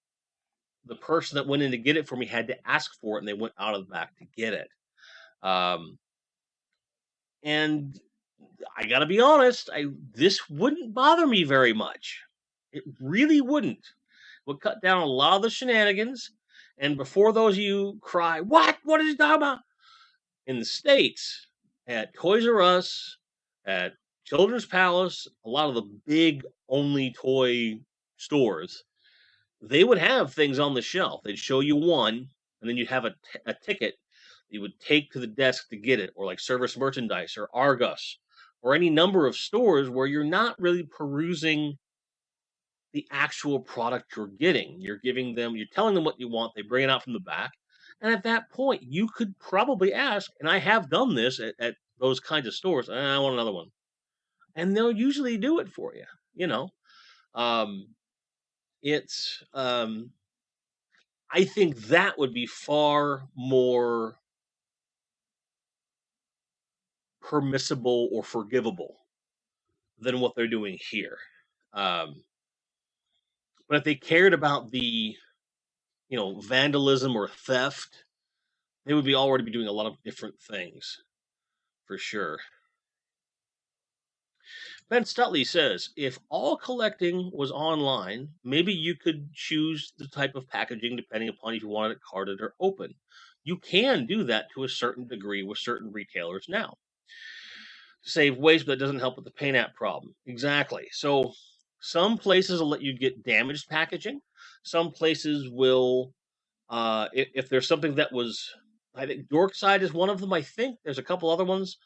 The person that went in to get it for me had to ask for it, and they went out of the back to get it. And I gotta be honest, this wouldn't bother me very much. It really wouldn't. It would cut down a lot of the shenanigans. And before those of you cry, what is he talking about? In the States, at Toys R Us, at Children's Palace, a lot of the big only toy stores, they would have things on the shelf. They'd show you one, and then you'd have a ticket you would take to the desk to get it, or like Service Merchandise or Argus, or any number of stores where you're not really perusing the actual product you're getting. You're telling them what you want, they bring it out from the back, and at that point, you could probably ask, and I have done this at those kinds of stores, I want another one. And they'll usually do it for you. It's I think that would be far more permissible or forgivable than what they're doing here. But if they cared about the, vandalism or theft, they would already be doing a lot of different things, for sure. Ben Stutley says, if all collecting was online, maybe you could choose the type of packaging depending upon if you wanted it carded or open. You can do that to a certain degree with certain retailers now. To save waste, but that doesn't help with the paint app problem. Exactly. So some places will let you get damaged packaging. Some places will, if there's something that was, I think Dorkside is one of them. I think there's a couple other ones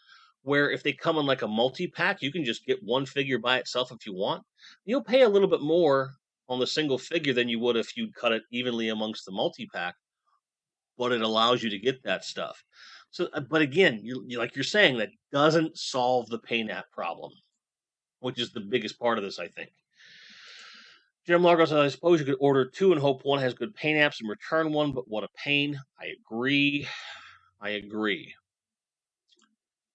where if they come in like a multi-pack, you can just get one figure by itself if you want. You'll pay a little bit more on the single figure than you would if you'd cut it evenly amongst the multi-pack, but it allows you to get that stuff. So, but again, like you're saying, that doesn't solve the paint app problem, which is the biggest part of this, I think. Jim Largo says, I suppose you could order 2 and hope one has good paint apps and return one, but what a pain. I agree.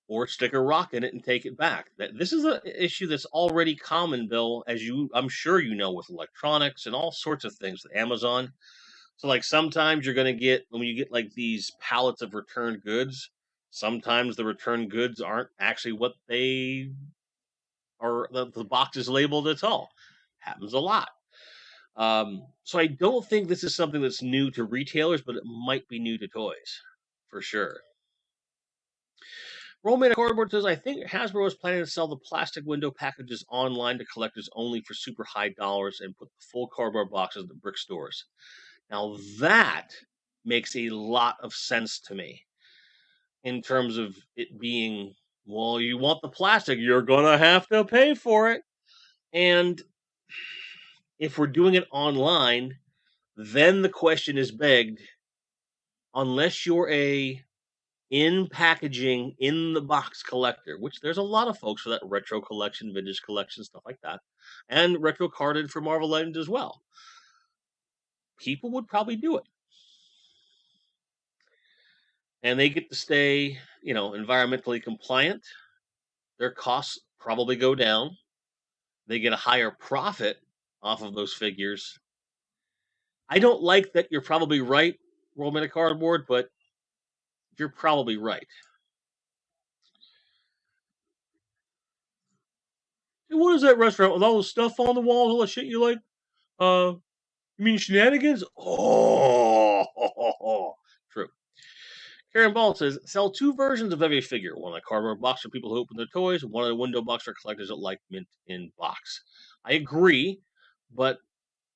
or stick a rock in it and take it back. This is an issue that's already common, Bill, I'm sure you know, with electronics and all sorts of things with Amazon. So like sometimes you're going to get, when you get like these pallets of returned goods, sometimes the returned goods aren't actually what they are, the box is labeled at all. Happens a lot. So I don't think this is something that's new to retailers, but it might be new to toys for sure. Rollman Cardboard says, I think Hasbro is planning to sell the plastic window packages online to collectors only for super high dollars and put the full cardboard boxes in the brick stores. Now that makes a lot of sense to me in terms of it being, well, you want the plastic, you're going to have to pay for it. And if we're doing it online, then the question is begged, unless you're a in packaging, in the box collector, which there's a lot of folks for that retro collection, vintage collection, stuff like that, and retro carded for Marvel Legends as well. People would probably do it. And they get to stay, environmentally compliant. Their costs probably go down. They get a higher profit off of those figures. I don't like that you're probably right, Rollman Cardboard, but you're probably right. Hey, what is that restaurant with all the stuff on the walls, all the shit you like? You mean shenanigans? Oh, true. Karen Ball says, sell two versions of every figure. One in a cardboard box for people who open their toys, and one in a window box for collectors that like mint in box. I agree, but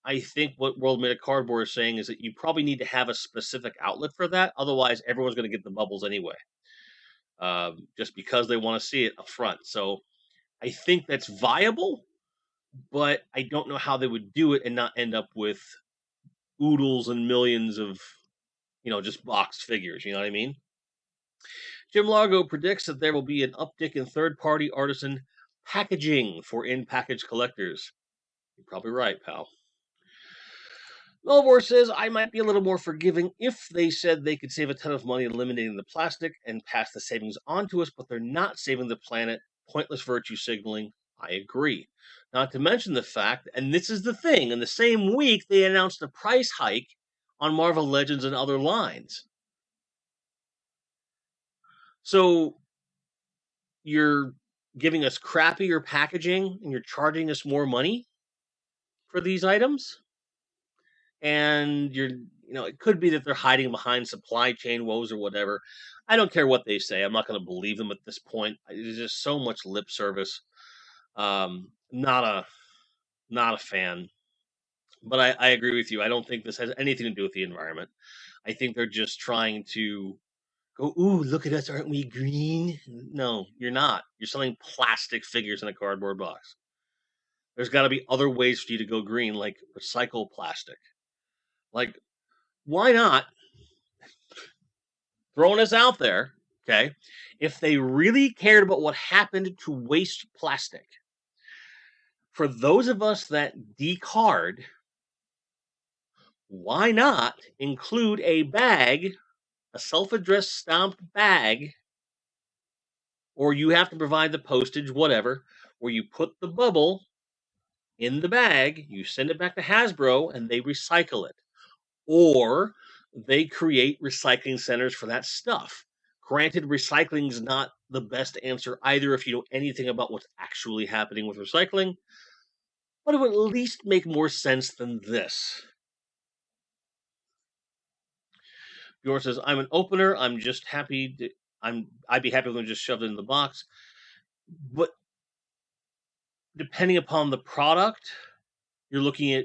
I think what World Made of Cardboard is saying is that you probably need to have a specific outlet for that. Otherwise, everyone's going to get the bubbles anyway, just because they want to see it up front. So I think that's viable, but I don't know how they would do it and not end up with oodles and millions of, just boxed figures. You know what I mean? Jim Largo predicts that there will be an uptick in third-party artisan packaging for in-package collectors. You're probably right, pal. Melvor says, I might be a little more forgiving if they said they could save a ton of money eliminating the plastic and pass the savings on to us, but they're not saving the planet. Pointless virtue signaling. I agree. Not to mention the fact, and this is the thing, in the same week they announced a price hike on Marvel Legends and other lines. So you're giving us crappier packaging and you're charging us more money for these items? And it could be that they're hiding behind supply chain woes or whatever. I don't care what they say. I'm not going to believe them at this point. There's just so much lip service. Not a fan. But I agree with you. I don't think this has anything to do with the environment. I think they're just trying to go, ooh, look at us, aren't we green? No, you're not. You're selling plastic figures in a cardboard box. There's got to be other ways for you to go green, like recycle plastic. Like, why not? Throwing this out there, okay? If they really cared about what happened to waste plastic, for those of us that decard, why not include a bag, a self-addressed stamped bag, or you have to provide the postage, whatever, where you put the bubble in the bag, you send it back to Hasbro, and they recycle it. Or they create recycling centers for that stuff. Granted, recycling is not the best answer either if you know anything about what's actually happening with recycling, but it would at least make more sense than this. Bjorn says, I'm an opener. I'm just happy. I'd be happy if I'm just shoved in the box. But depending upon the product, you're looking at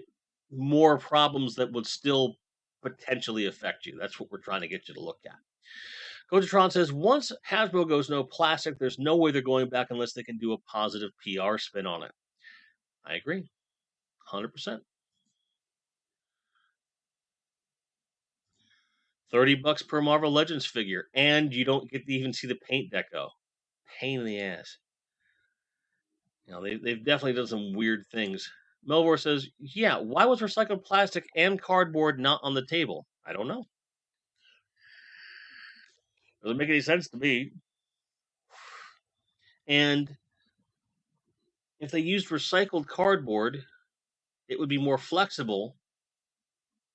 more problems that would still potentially affect you. That's what we're trying to get you to look at. Coach says, once Hasbro goes no plastic, there's no way they're going back unless they can do a positive PR spin on it. I agree. 100%. $30 per Marvel Legends figure, and you don't get to even see the paint deco. Pain in the ass. They've definitely done some weird things. Melvor says, yeah, why was recycled plastic and cardboard not on the table? I don't know. Doesn't make any sense to me. And if they used recycled cardboard, it would be more flexible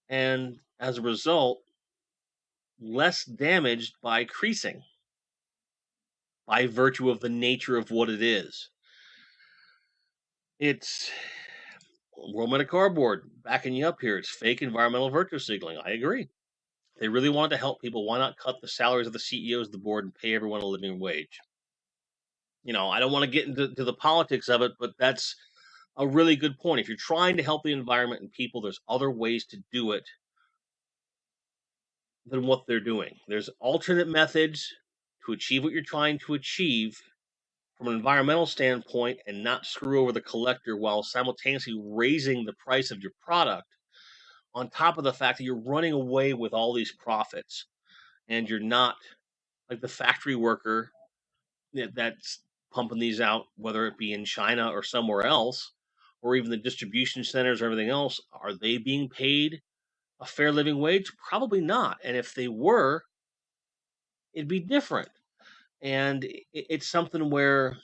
and as a result, less damaged by creasing by virtue of the nature of what it is. It's World Meta Cardboard backing you up here. It's fake environmental virtue signaling. I agree. They really wanted to help people. Why not cut the salaries of the CEOs of the board and pay everyone a living wage? I don't want to get into the politics of it, but that's a really good point. If you're trying to help the environment and people, there's other ways to do it than what they're doing. There's alternate methods to achieve what you're trying to achieve from an environmental standpoint and not screw over the collector while simultaneously raising the price of your product on top of the fact that you're running away with all these profits and you're not like the factory worker that's pumping these out, whether it be in China or somewhere else, or even the distribution centers or everything else. Are they being paid a fair living wage? Probably not. And if they were, it'd be different. And it's something where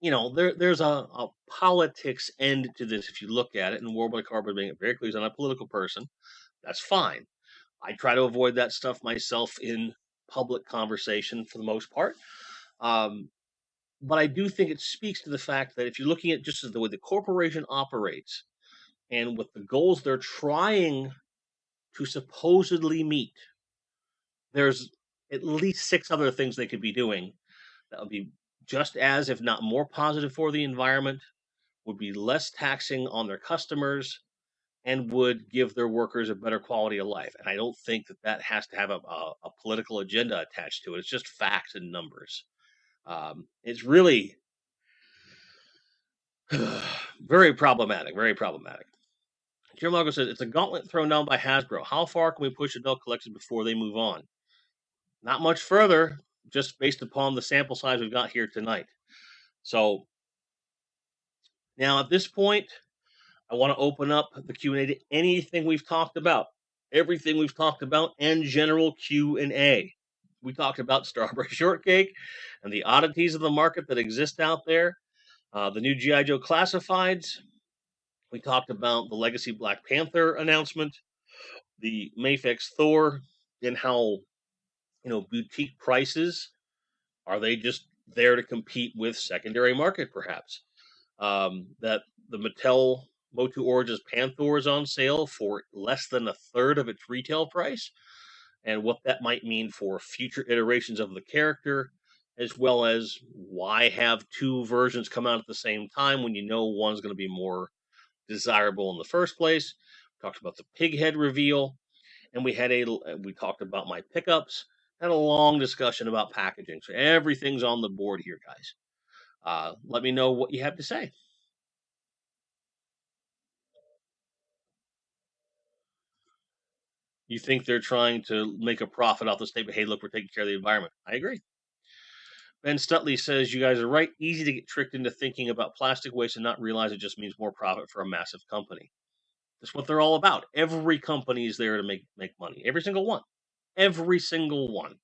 there's a politics end to this if you look at it. And World Wide Cardboard being very clear, he's not a political person. That's fine. I try to avoid that stuff myself in public conversation for the most part. But I do think it speaks to the fact that if you're looking at just the way the corporation operates and with the goals they're trying to supposedly meet, there's at least 6 other things they could be doing that would be just as, if not more positive for the environment, would be less taxing on their customers, and would give their workers a better quality of life. And I don't think that has to have a political agenda attached to it. It's just facts and numbers. It's really very problematic. Very problematic. Jim Margo says it's a gauntlet thrown down by Hasbro. How far can we push adult collections before they move on? Not much further, just based upon the sample size we've got here tonight. So now at this point, I want to open up the Q&A to anything we've talked about, everything we've talked about, and general Q&A. We talked about Strawberry Shortcake and the oddities of the market that exist out there, the new G.I. Joe Classifieds. We talked about the Legacy Black Panther announcement, the Mayfix Thor, and how, boutique prices, are they just there to compete with secondary market, perhaps? That the Mattel Motu Origins Panther is on sale for less than a third of its retail price, and what that might mean for future iterations of the character, as well as why have 2 versions come out at the same time when you know one's going to be more desirable in the first place. We talked about the pig head reveal, and we talked about my pickups, had a long discussion about packaging. So everything's on the board here, guys. Let me know what you have to say. You think they're trying to make a profit off the statement, hey, look, we're taking care of the environment. I agree. Ben Stutley says, you guys are right. Easy to get tricked into thinking about plastic waste and not realize it just means more profit for a massive company. That's what they're all about. Every company is there to make money. Every single one. Every single one.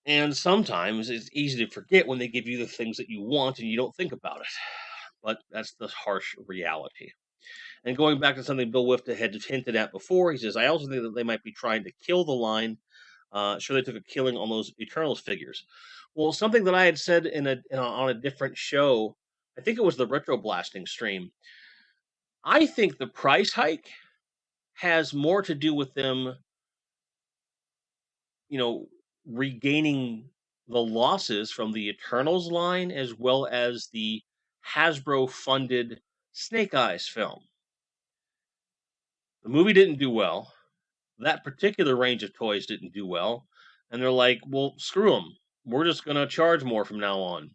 And sometimes it's easy to forget when they give you the things that you want and you don't think about it. But that's the harsh reality. And going back to something Bill Wifta had hinted at before, he says, I also think that they might be trying to kill the line. Sure, they took a killing on those Eternals figures. Well, something that I had said on a different show, I think it was the Retro Blasting stream. I think the price hike has more to do with them, regaining the losses from the Eternals line as well as the Hasbro funded Snake Eyes film. The movie didn't do well. That particular range of toys didn't do well. And they're like, well, screw them. We're just going to charge more from now on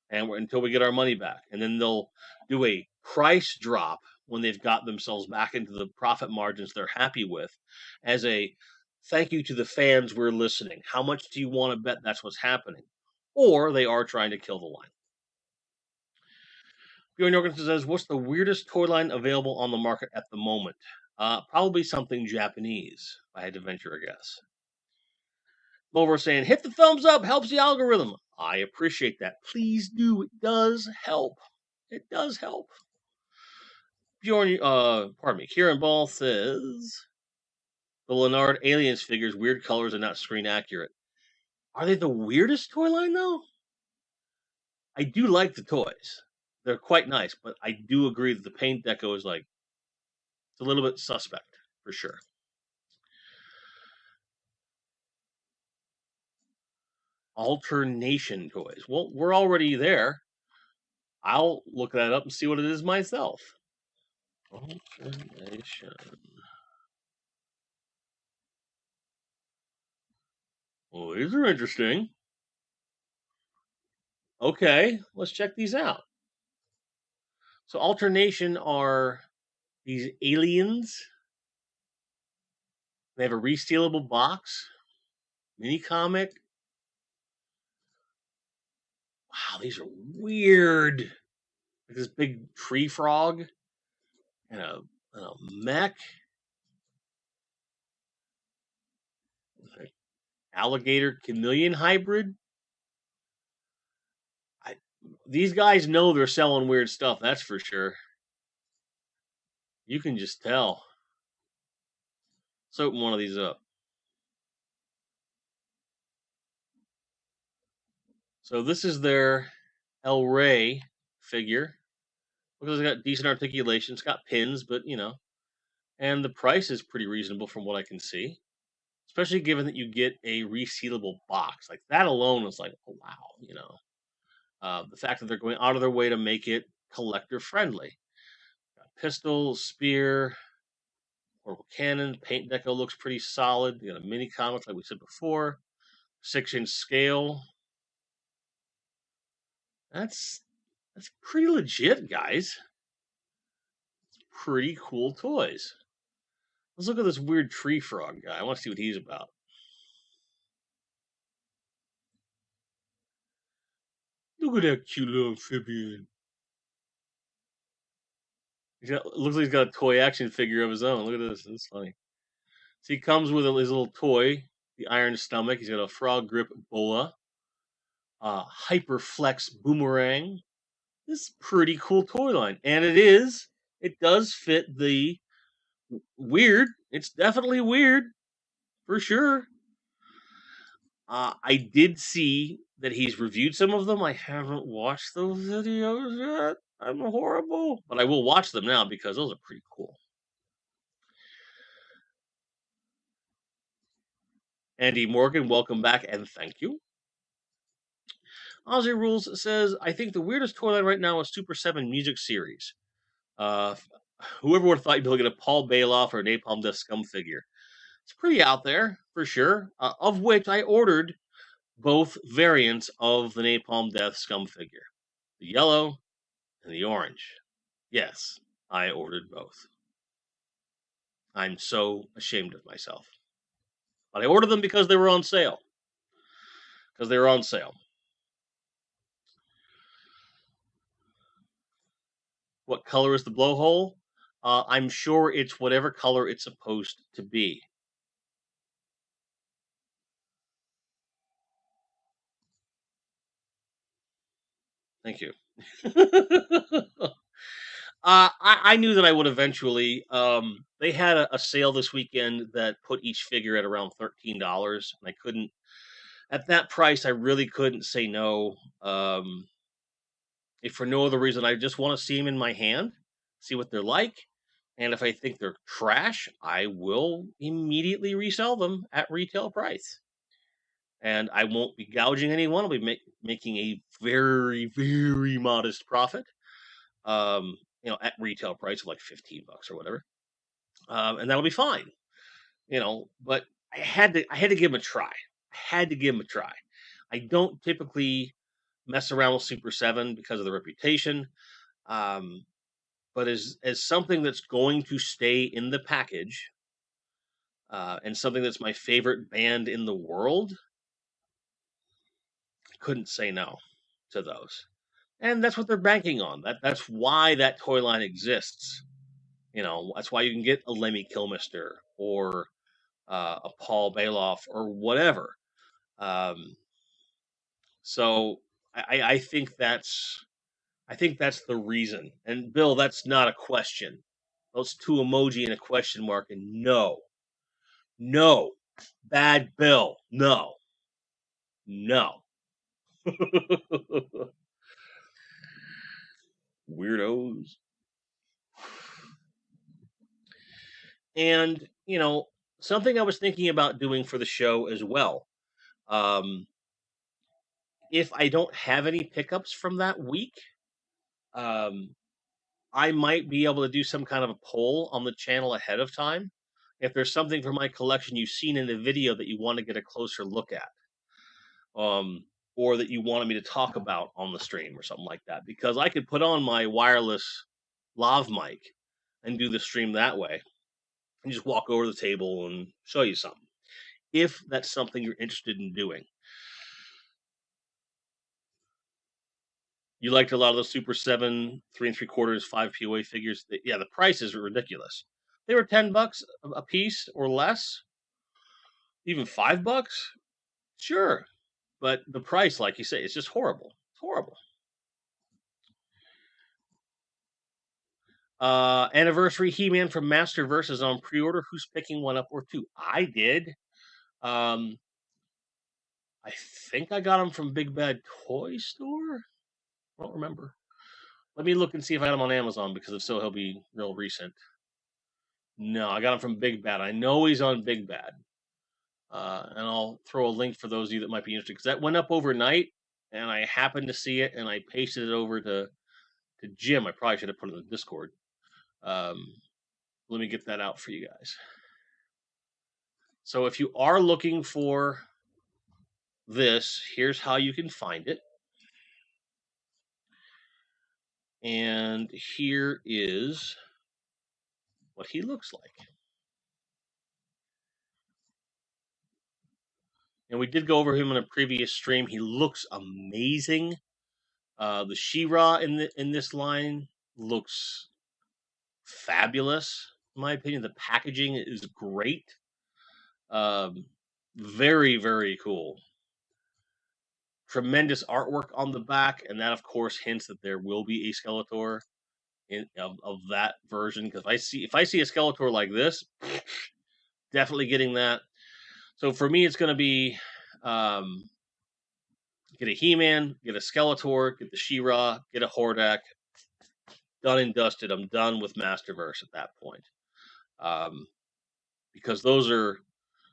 and until we get our money back. And then they'll do a price drop when they've got themselves back into the profit margins they're happy with as a thank you to the fans we're listening. How much do you want to bet that's what's happening? Or they are trying to kill the line. Bjorn Jorgensen says, what's the weirdest toy line available on the market at the moment? Probably something Japanese, if I had to venture a guess. Over saying, hit the thumbs up, helps the algorithm. I appreciate that. Please do. It does help. It does help. Bjorn, pardon me. Kieran Ball says the Leonard Aliens figures, weird colors and not screen accurate. Are they the weirdest toy line though? I do like the toys. They're quite nice, but I do agree that the paint deco is like it's a little bit suspect for sure. Alternation Toys. Well, we're already there. I'll look that up and see what it is myself. Alternation. Well, these are interesting. Okay, let's check these out. So, Alternation are these aliens. They have a resealable box, mini comic. Wow, these are weird. Like this big tree frog and a mech. Like alligator chameleon hybrid. These guys know they're selling weird stuff, that's for sure. You can just tell. Let's open one of these up. So this is their Rey figure. Looks like it's got decent articulation. It's got pins, but you know, and the price is pretty reasonable from what I can see. Especially given that you get a resealable box. Like that alone is like, oh, wow, you know. The fact that they're going out of their way to make it collector friendly. Pistol, spear, portable cannon, paint deco looks pretty solid. You got a mini comic like we said before. 6-inch scale. That's pretty legit, guys. It's pretty cool toys. Let's look at this weird tree frog guy. I want to see what he's about. Look at that cute little amphibian. Looks like he's got a toy action figure of his own. Look at this. It's funny. So he comes with his little toy, the iron stomach. He's got a frog grip bola, hyperflex boomerang. This is a pretty cool toy line. And it does fit the weird. It's definitely weird, for sure. I did see that he's reviewed some of them. I haven't watched those videos yet. I'm horrible. But I will watch them now because those are pretty cool. Andy Morgan, welcome back and thank you. Aussie Rules says, I think the weirdest toy line right now is Super 7 Music Series. Whoever would have thought you'd be looking at a Paul Bailoff or Napalm Death Scum figure. It's pretty out there, for sure. Of which I ordered both variants of the Napalm Death Scum figure. The yellow and the orange. Yes, I ordered both. I'm so ashamed of myself. But I ordered them because they were on sale. What color is the blowhole? I'm sure it's whatever color it's supposed to be. Thank you. I knew that I would eventually. They had a sale this weekend that put each figure at around $13, and I couldn't. At that price, I really couldn't say no. If for no other reason, I just want to see them in my hand, see what they're like, and if I think they're trash, I will immediately resell them at retail price. And I won't be gouging anyone. I'll be making a very, very modest profit. At retail price of like $15 or whatever, and that'll be fine. But I had to give them a try. I don't typically mess around with Super 7 because of the reputation, but as something that's going to stay in the package, and something that's my favorite band in the world, I couldn't say no to those. And that's what they're banking on. That's why that toy line exists. That's why you can get a Lemmy Kilmister or a Paul Bailoff or whatever. So I think that's the reason. And Bill, that's not a question. Those two emoji and a question mark, and no, no, bad Bill, no, no, weirdos. And something I was thinking about doing for the show as well. Um, if I don't have any pickups from that week, um, I might be able to do some kind of a poll on the channel ahead of time. If there's something from my collection you've seen in the video that you want to get a closer look at, um, or that you wanted me to talk about on the stream or something like that, because I could put on my wireless lav mic and do the stream that way and just walk over to the table and show you something, if that's something you're interested in doing. You liked a lot of those Super 7, 3 3/4, 5 POA figures. Yeah, the prices are ridiculous. They were $10 a piece or less, even $5. Sure, but the price, like you say, it's just horrible. It's horrible. Anniversary He-Man from Masterverse is on pre-order. Who's picking one up or two? I did. I think I got them from Big Bad Toy Store. I don't remember. Let me look and see if I got them on Amazon, because if so, he'll be real recent. No, I got him from Big Bad. I know he's on Big Bad. And I'll throw a link for those of you that might be interested, because that went up overnight, and I happened to see it, and I pasted it over to Jim. I probably should have put it in the Discord. Let me get that out for you guys. So if you are looking for this, here's how you can find it. And here is what he looks like. And we did go over him in a previous stream. He looks amazing. The She-Ra in this line looks fabulous, in my opinion. The packaging is great. Very, very cool. Tremendous artwork on the back, and that, of course, hints that there will be a Skeletor of that version. Because if I see a Skeletor like this, definitely getting that. So for me, it's going to be get a He-Man, get a Skeletor, get the She-Ra, get a Hordak. Done and dusted. I'm done with Masterverse at that point. Because those are,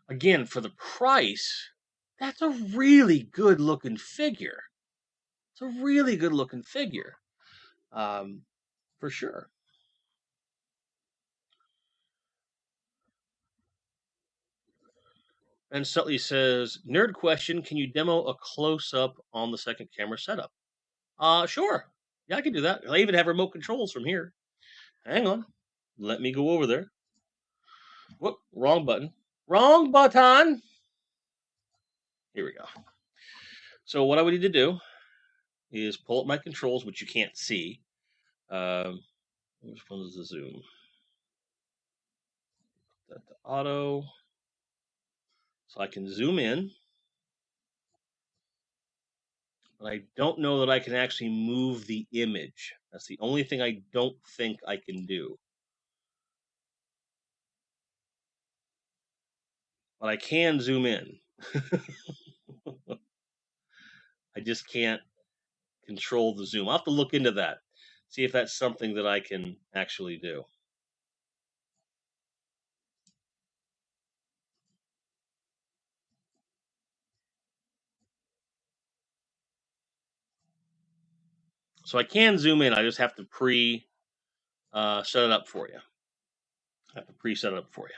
again, for the price, that's a really good looking figure. It's a really good looking figure. For sure. And Sutley says, nerd question, can you demo a close-up on the second camera setup? Sure. Yeah, I can do that. I even have remote controls from here. Hang on. Let me go over there. Whoop, wrong button. Wrong button! Here we go. So what I would need to do is pull up my controls, which you can't see. Which one is the zoom? That to auto. So I can zoom in. But I don't know that I can actually move the image. That's the only thing I don't think I can do. But I can zoom in. I just can't control the zoom. I'll have to look into that. See if that's something that I can actually do. So I can zoom in. I just have to set it up for you. I have to pre-set it up for you.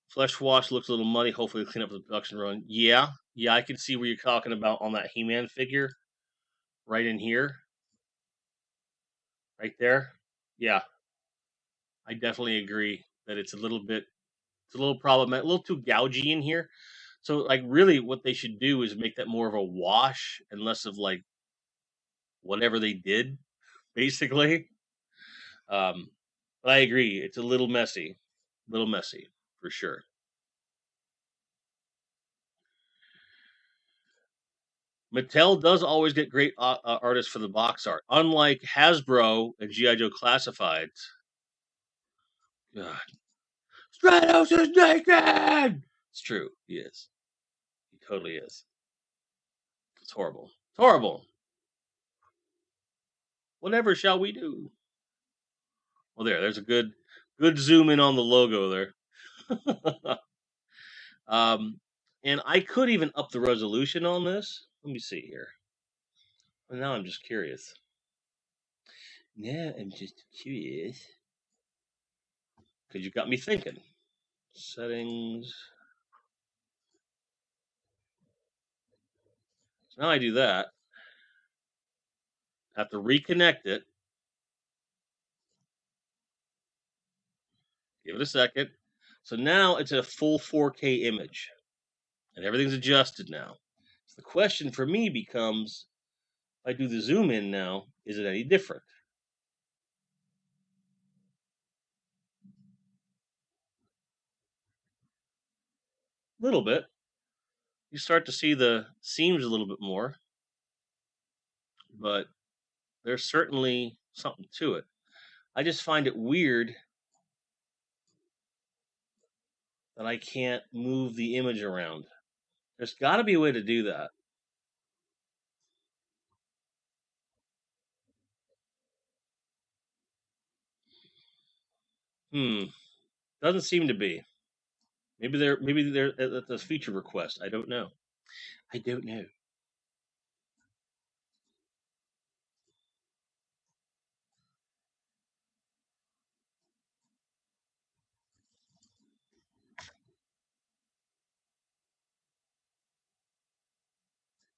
Flesh wash looks a little muddy. Hopefully clean up the production run. Yeah, I can see where you're talking about on that He-Man figure. Right in here. Right there. Yeah. I definitely agree that it's a little problematic, a little too gougy in here. So, like, really what they should do is make that more of a wash and less of, like, whatever they did, basically. But I agree. It's a little messy. For sure. Mattel does always get great artists for the box art, unlike Hasbro and GI Joe Classifieds. God, Stratos is naked. It's true. He is. He totally is. It's horrible. It's horrible. Whatever shall we do? Well, there's a good zoom in on the logo there. um, and I could even up the resolution on this. Let me see here. Well, now I'm just curious. Now I'm just curious because you got me thinking. Settings. So now I do that. I have to reconnect it. Give it a second. So now it's a full 4K image, and everything's adjusted now. So the question for me becomes, if I do the zoom in now, is it any different? A little bit. You start to see the seams a little bit more, but there's certainly something to it. I just find it weird that I can't move the image around. There's got to be a way to do that. Doesn't seem to be. Maybe that's a feature request. I don't know. I don't know.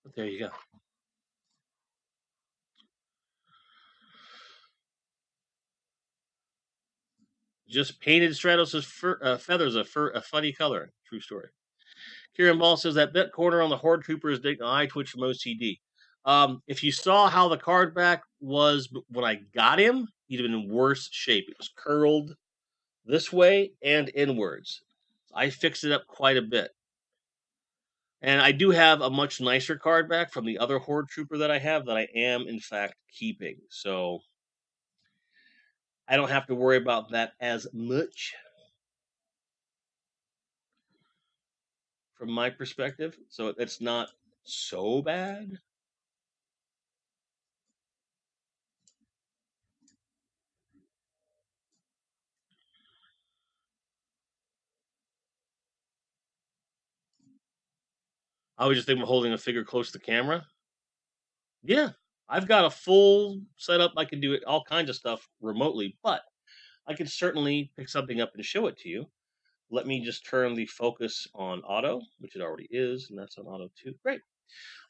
But there you go. Just painted Stratos' feathers a funny color. True story. Kieran Ball says that bit corner on the Horde Trooper is digging eye twitch from OCD. If you saw how the card back was when I got him, he'd have been in worse shape. It was curled this way and inwards. I fixed it up quite a bit. And I do have a much nicer card back from the other Horde Trooper that I have that I am, in fact, keeping. So I don't have to worry about that as much from my perspective. So it's not so bad. I was just thinking of holding a figure close to the camera. Yeah, I've got a full setup. I can do it, all kinds of stuff remotely, but I can certainly pick something up and show it to you. Let me just turn the focus on auto, which it already is, and that's on auto too. Great.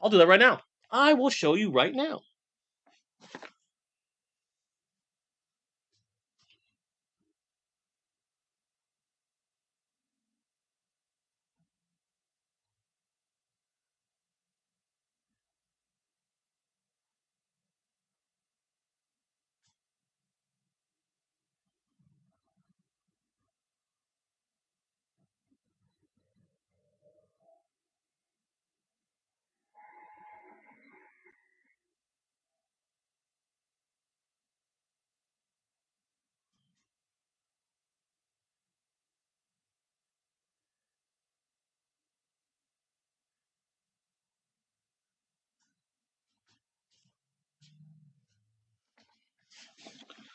I'll do that right now. I will show you right now.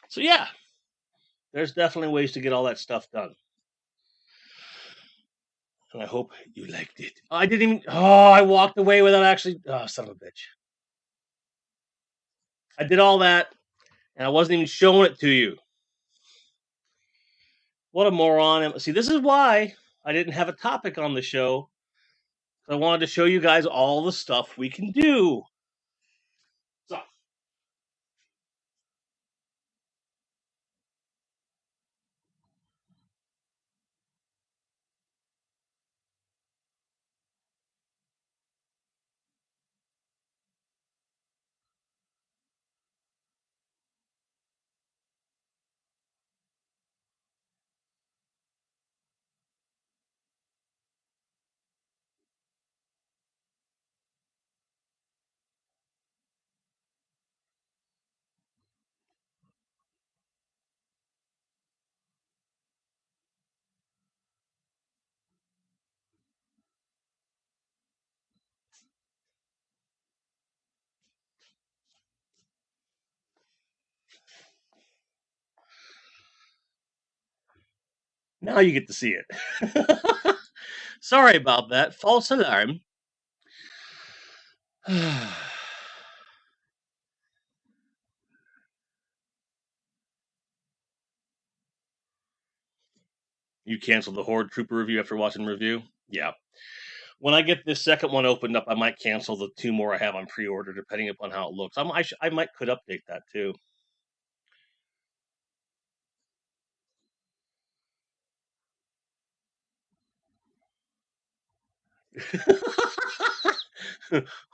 So yeah, there's definitely ways to get all that stuff done. And I hope you liked it. I didn't even. Oh, I walked away without actually. Oh, son of a bitch. I did all that, and I wasn't even showing it to you. What a moron. See, this is why I didn't have a topic on the show. I wanted to show you guys all the stuff we can do. So, Now you get to see it. Sorry about that. False alarm. You canceled the Horde Trooper review after watching the review? Yeah. When I get this second one opened up, I might cancel the 2 more I have on pre-order, depending upon how it looks. I might could update that too.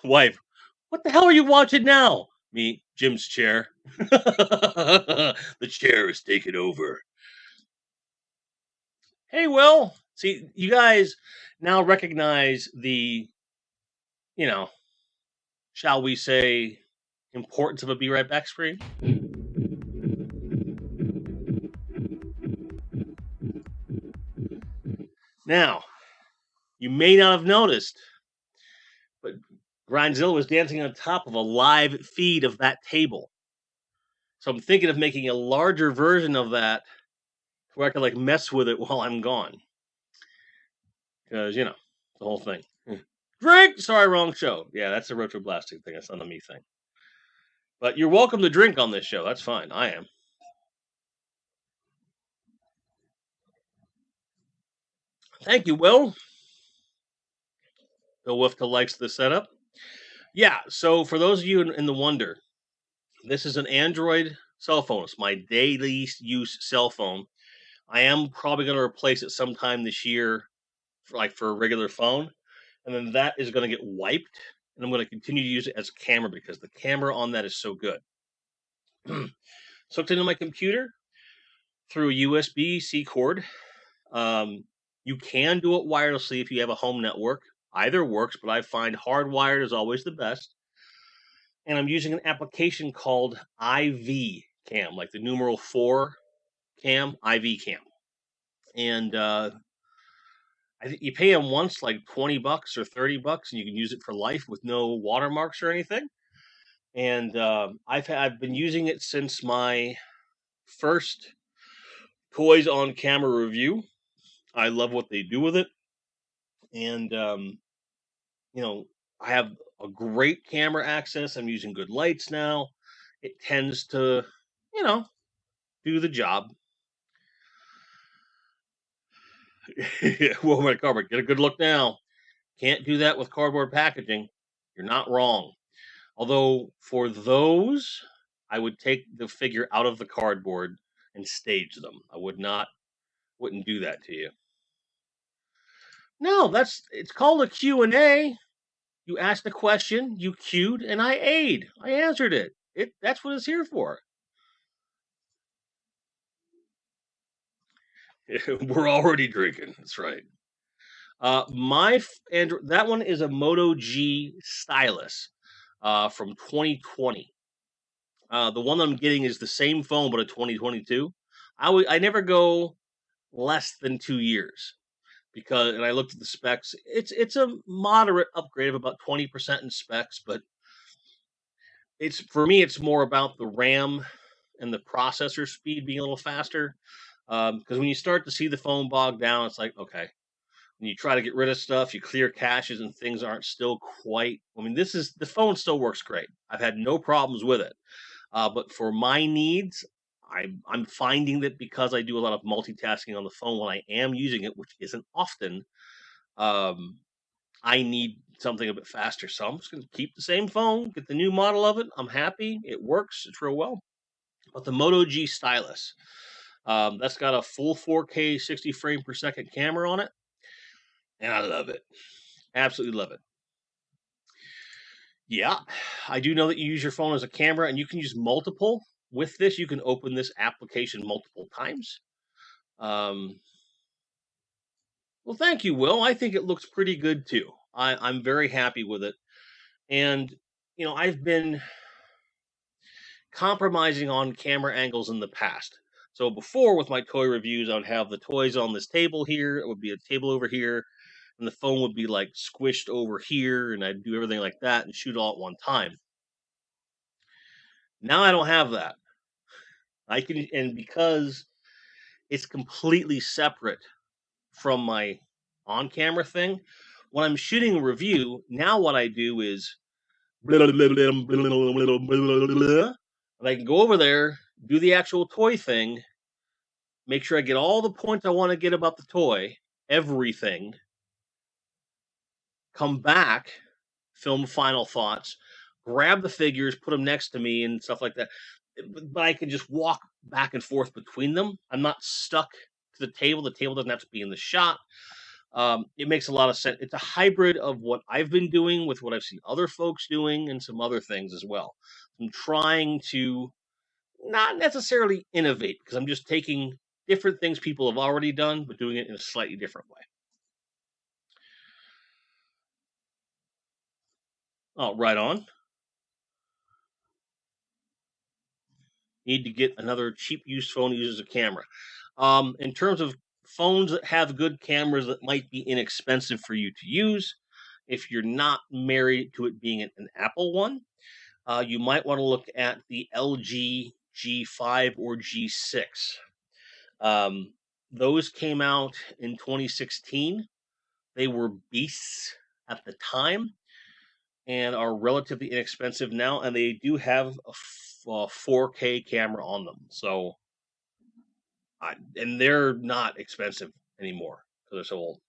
Wife, what the hell are you watching now? Me, Jim's chair. The chair is taking over. Hey, Will. See, you guys now recognize the, you know, shall we say, importance of a Be Right Back screen? Now, you may not have noticed, but Grindzilla was dancing on top of a live feed of that table. So I'm thinking of making a larger version of that where I can like mess with it while I'm gone. Because, the whole thing. Drink! Sorry, wrong show. Yeah, that's a retroblasting thing. That's not a me thing. But you're welcome to drink on this show. That's fine. I am. Thank you, Will. Bill Wifka likes the setup. Yeah, so for those of you in the wonder, this is an Android cell phone. It's my daily use cell phone. I am probably going to replace it sometime this year for a regular phone. And then that is going to get wiped. And I'm going to continue to use it as a camera because the camera on that is so good. So hooked into my computer through a USB-C cord. You can do it wirelessly if you have a home network. Either works, but I find hardwired is always the best. And I'm using an application called IV Cam, like the numeral 4 cam, IV Cam. And I think you pay them once like $20 or $30, and you can use it for life with no watermarks or anything. And I've been using it since my first Toys on Camera review. I love what they do with it, and I have a great camera access. I'm using good lights now. It tends to, do the job. Well, my cardboard, get a good look now. Can't do that with cardboard packaging. You're not wrong. Although for those, I would take the figure out of the cardboard and stage them. I wouldn't do that to you. No, it's called a Q&A. You asked a question, you queued, and I answered it. That's what it's here for. We're already drinking. That's right. That one is a Moto G stylus from 2020. The one I'm getting is the same phone, but a 2022. I never go less than 2 years and I looked at the specs. It's a moderate upgrade of about 20% in specs, but for me it's more about the RAM and the processor speed being a little faster. Because when you start to see the phone bog down, it's like, okay, when you try to get rid of stuff, you clear caches and things aren't still quite. I mean, the phone still works great. I've had no problems with it. But for my needs, I'm finding that because I do a lot of multitasking on the phone when I am using it, which isn't often, I need something a bit faster. So I'm just going to keep the same phone, get the new model of it. I'm happy. It works. It's real well. But the Moto G stylus, that's got a full 4K 60 frame per second camera on it. And I love it. Absolutely love it. Yeah, I do know that you use your phone as a camera and you can use multiple. With this, you can open this application multiple times. Well, thank you, Will. I think it looks pretty good too. I'm very happy with it. And, I've been compromising on camera angles in the past. So before, with my toy reviews, I would have the toys on this table here. It would be a table over here. And the phone would be like squished over here. And I'd do everything like that and shoot all at one time. Now I don't have that. And because it's completely separate from my on-camera thing. When I'm shooting a review, now what I do is and I can go over there, do the actual toy thing, make sure I get all the points I want to get about the toy, everything, come back, film final thoughts, grab the figures, put them next to me and stuff like that. But I can just walk back and forth between them. I'm not stuck to the table. The table doesn't have to be in the shot. It makes a lot of sense. It's a hybrid of what I've been doing with what I've seen other folks doing and some other things as well. I'm trying to not necessarily innovate because I'm just taking different things people have already done, but doing it in a slightly different way. Oh, right on. Need to get another cheap used phone that uses a camera. In terms of phones that have good cameras that might be inexpensive for you to use, if you're not married to it being an Apple one, you might want to look at the LG G5 or G6. Those came out in 2016. They were beasts at the time and are relatively inexpensive now, and they do have a 4K camera on them. So, and they're not expensive anymore because they're so old.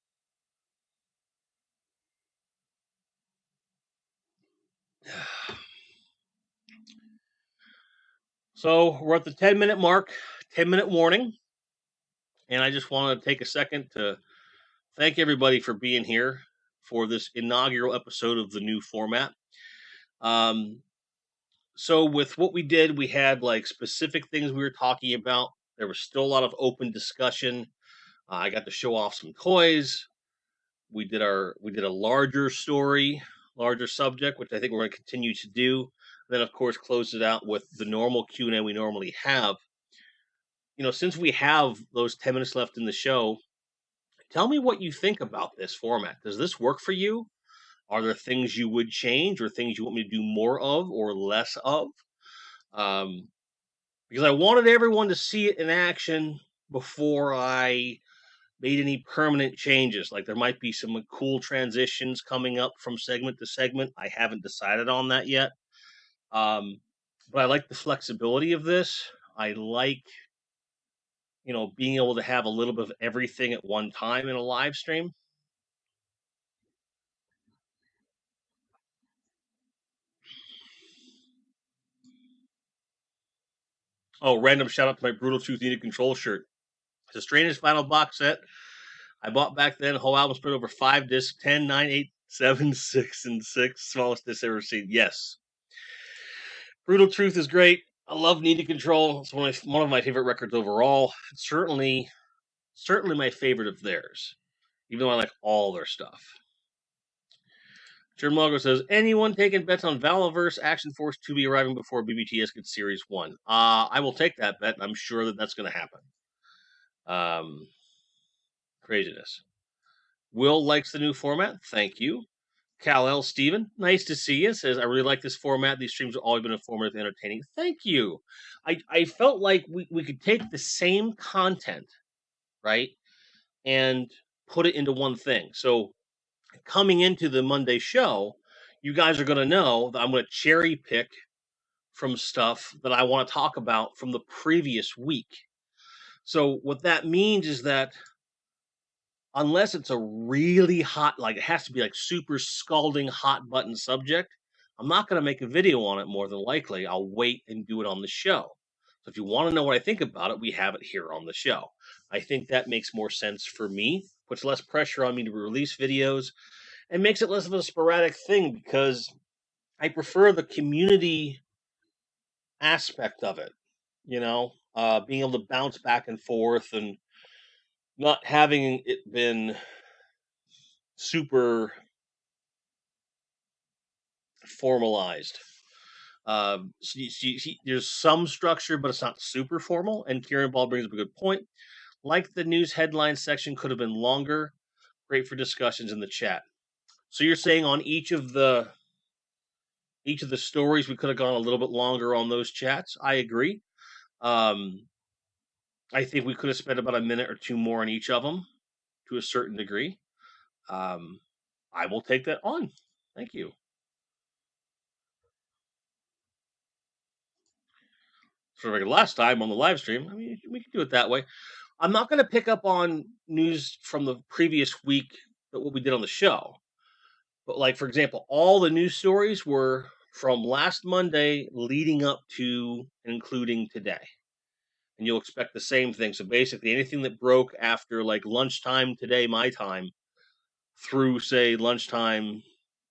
So we're at the 10-minute mark, 10-minute warning, and I just want to take a second to thank everybody for being here for this inaugural episode of the new format. So with what we did, we had like specific things we were talking about. There was still a lot of open discussion. I got to show off some toys. We did a larger story, larger subject, which I think we're going to continue to do. Then, of course, close it out with the normal Q&A we normally have. Since we have those 10 minutes left in the show, tell me what you think about this format. Does this work for you? Are there things you would change or things you want me to do more of or less of? Because I wanted everyone to see it in action before I made any permanent changes. Like there might be some cool transitions coming up from segment to segment. I haven't decided on that yet. But I like the flexibility of this. I like, being able to have a little bit of everything at one time in a live stream. Oh, random shout out to my Brutal Truth Needed Control shirt. It's a Stranger's Final box set I bought back then. Whole album spread over 5 discs, 10, 9, 8, 7, 6, and 6. Smallest disc ever seen. Yes. Brutal Truth is great. I love Needed Control. It's one of my favorite records overall. It's certainly my favorite of theirs, even though I like all their stuff. Jim Logo says, anyone taking bets on Valaverse Action Force to be arriving before BBTS gets Series 1? I will take that bet. I'm sure that's going to happen. Craziness. Will likes the new format. Thank you. Cal L. Steven, nice to see you. Says, I really like this format. These streams have always been informative and entertaining. Thank you. I felt like we could take the same content, right, and put it into one thing. So coming into the Monday show, you guys are going to know that I'm going to cherry pick from stuff that I want to talk about from the previous week. So what that means is that unless it's a really hot, like it has to be like super scalding hot button subject, I'm not going to make a video on it more than likely. I'll wait and do it on the show. So if you want to know what I think about it, we have it here on the show. I think that makes more sense for me, puts less pressure on me to release videos, and makes it less of a sporadic thing because I prefer the community aspect of it, being able to bounce back and forth and not having it been super formalized. There's some structure, but it's not super formal. And Kieran Ball brings up a good point. Like the news headline section could have been longer. Great for discussions in the chat. So you're saying on each of the stories we could have gone a little bit longer on those chats? I agree. I think we could have spent about a minute or two more on each of them to a certain degree. I will take that on. Thank you. Sort of like last time on the live stream. I mean, we can do it that way. I'm not going to pick up on news from the previous week, but what we did on the show. But like, for example, all the news stories were from last Monday leading up to and including today. And you'll expect the same thing. So basically, anything that broke after like lunchtime today, my time, through say lunchtime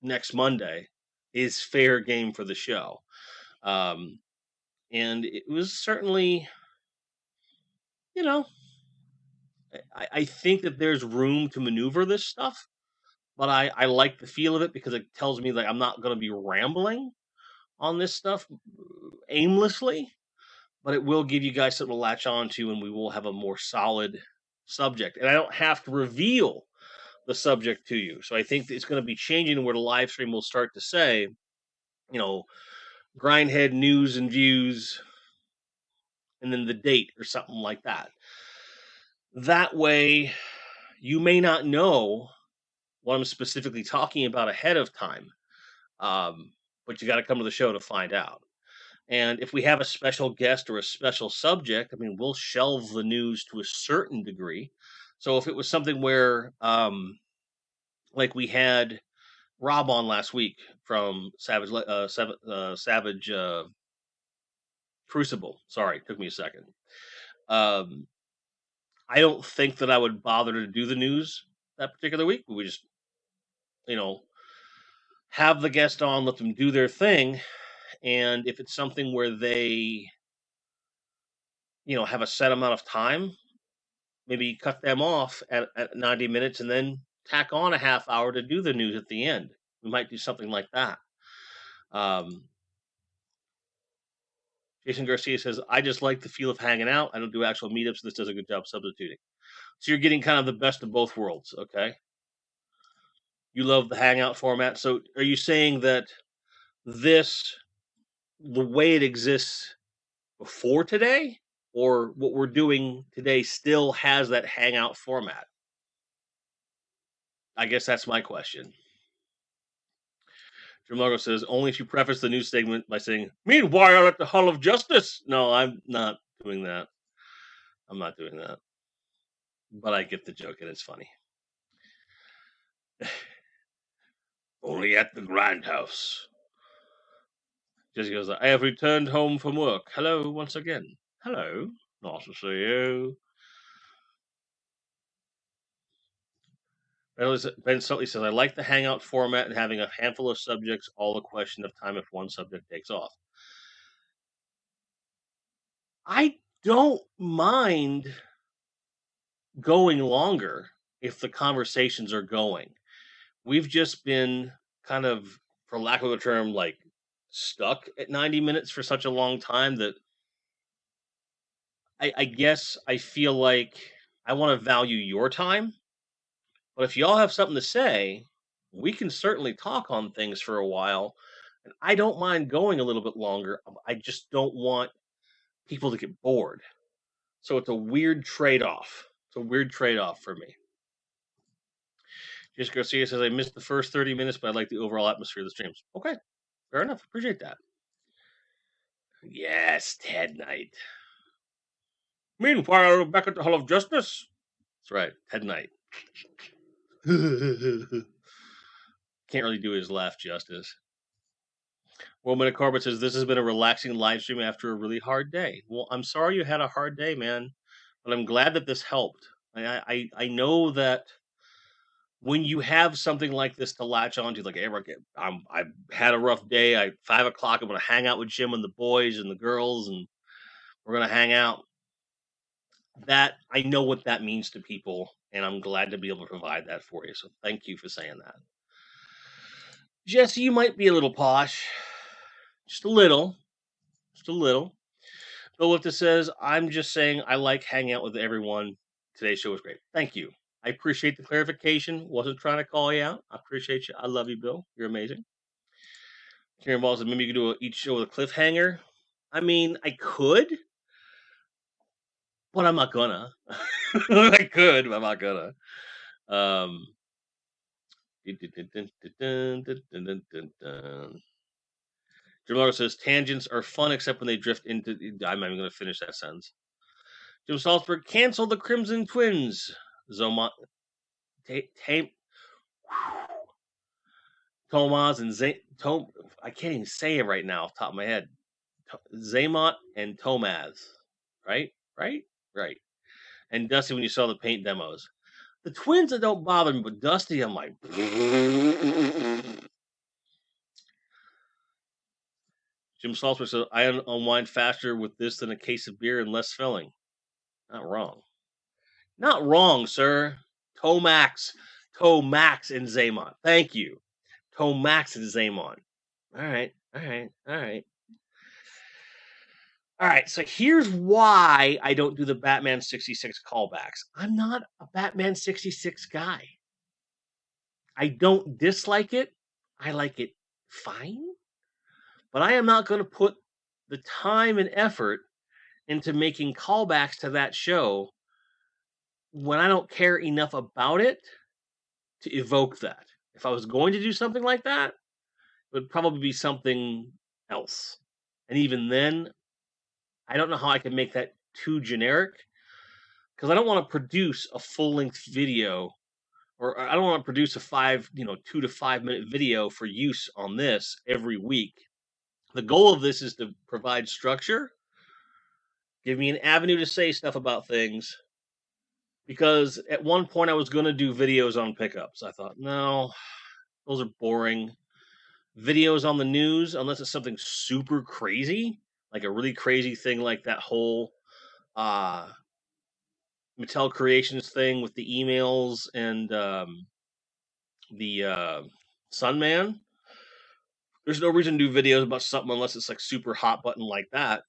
next Monday, is fair game for the show. And it was certainly, you know, I think that there's room to maneuver this stuff, but I like the feel of it because it tells me that I'm not going to be rambling on this stuff aimlessly, but it will give you guys something to latch on to, and we will have a more solid subject. And I don't have to reveal the subject to you. So I think it's going to be changing where the live stream will start to say, you know, Grindhead news and views, and then the date or something like that. That way, you may not know what I'm specifically talking about ahead of time, but you got to come to the show to find out. And if we have a special guest or a special subject, I mean, we'll shelve the news to a certain degree. So if it was something where, like we had Rob on last week from Savage Crucible. Sorry, took me a second. I don't think that I would bother to do the news that particular week. We just, you know, have the guest on, let them do their thing, and if it's something where they, you know, have a set amount of time, maybe cut them off at 90 minutes and then tack on a half hour to do the news at the end. We might do something like that. Jason Garcia says, I just like the feel of hanging out. I don't do actual meetups. This does a good job substituting. So you're getting kind of the best of both worlds, okay? You love the hangout format. So are you saying that this, the way it exists before today, or what we're doing today still has that hangout format? I guess that's my question. Jim Largo says, only if you preface the news segment by saying, meanwhile at the Hall of Justice. No, I'm not doing that. I'm not doing that. But I get the joke and it's funny. Only at the grindhouse. Jesse goes, I have returned home from work. Hello once again. Hello. Nice to see you. Ben Sutley says, I like the hangout format and having a handful of subjects, all a question of time if one subject takes off. I don't mind going longer if the conversations are going. We've just been kind of, for lack of a term, like stuck at 90 minutes for such a long time that I guess I feel like I want to value your time. But if y'all have something to say, we can certainly talk on things for a while. And I don't mind going a little bit longer. I just don't want people to get bored. So it's a weird trade-off. It's a weird trade-off for me. Jessica Garcia says, I missed the first 30 minutes, but I like the overall atmosphere of the streams. Okay, fair enough. Appreciate that. Yes, Ted Knight. Meanwhile, back at the Hall of Justice. That's right, Ted Knight. Can't really do his laugh justice. Woman at Corbett says, this has been a relaxing live stream after a really hard day. Well, I'm sorry you had a hard day, man, but I'm glad that this helped. I know that when you have something like this to latch onto, like, hey, I've had a rough day. 5 o'clock, I'm going to hang out with Jim and the boys and the girls, and we're going to hang out. That, I know what that means to people, and I'm glad to be able to provide that for you. So thank you for saying that. Jesse, you might be a little posh. Just a little. Just a little. But what this says, I'm just saying I like hanging out with everyone. Today's show was great. Thank you. I appreciate the clarification. Wasn't trying to call you out. I appreciate you. I love you, Bill. You're amazing. Karen Ball said, maybe you could do each show with a cliffhanger. I mean, I could. but I'm not gonna. I could, but I'm not gonna. Jim Laura says tangents are fun except when they drift into. I'm not even going to finish that sentence. Jim Salzberg, cancel the Crimson Twins. Zoma, Tomaz and I can't even say it right now off the top of my head. Zaymont and Tomaz. Right? Right. And Dusty when you saw the paint demos. The twins that don't bother me, but Dusty, I'm like. Jim Salzberg says, I unwind faster with this than a case of beer and less filling. Not wrong. Not wrong, sir. Tomax and Zaymont. Thank you. Tomax and Zaymont. All right. So here's why I don't do the Batman 66 callbacks. I'm not a Batman 66 guy. I don't dislike it. I like it fine. But I am not going to put the time and effort into making callbacks to that show when I don't care enough about it to evoke that. If I was going to do something like that, it would probably be something else. And even then, I don't know how I can make that too generic because I don't want to produce a full-length video, or I don't want to produce a 2 to 5 minute video for use on this every week. The goal of this is to provide structure, give me an avenue to say stuff about things, because at one point I was going to do videos on pickups. I thought, no, those are boring. Videos on the news, unless it's something super crazy, like a really crazy thing like that whole Mattel Creations thing with the emails and the Sunman. There's no reason to do videos about something unless it's like super hot button like that.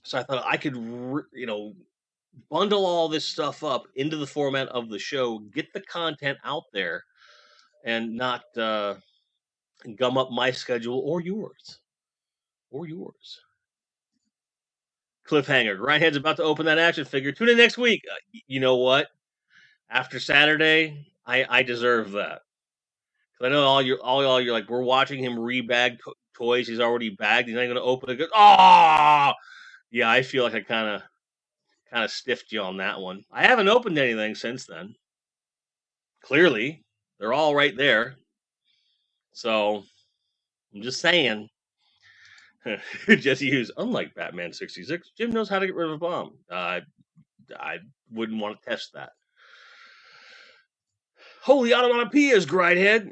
So I thought I could, bundle all this stuff up into the format of the show, get the content out there, and not gum up my schedule or yours. Cliffhanger. Grindhead's about to open that action figure. Tune in next week. You know what? After Saturday, I deserve that. Because I know all y'all, you're like, we're watching him rebag toys he's already bagged. He's not going to open it. Oh! Yeah, I feel like I kind of stiffed you on that one. I haven't opened anything since then. Clearly, they're all right there. So, I'm just saying. Jesse Hughes, unlike Batman 66, Jim knows how to get rid of a bomb. I wouldn't want to test that. Holy onomatopoeias, Grindhead.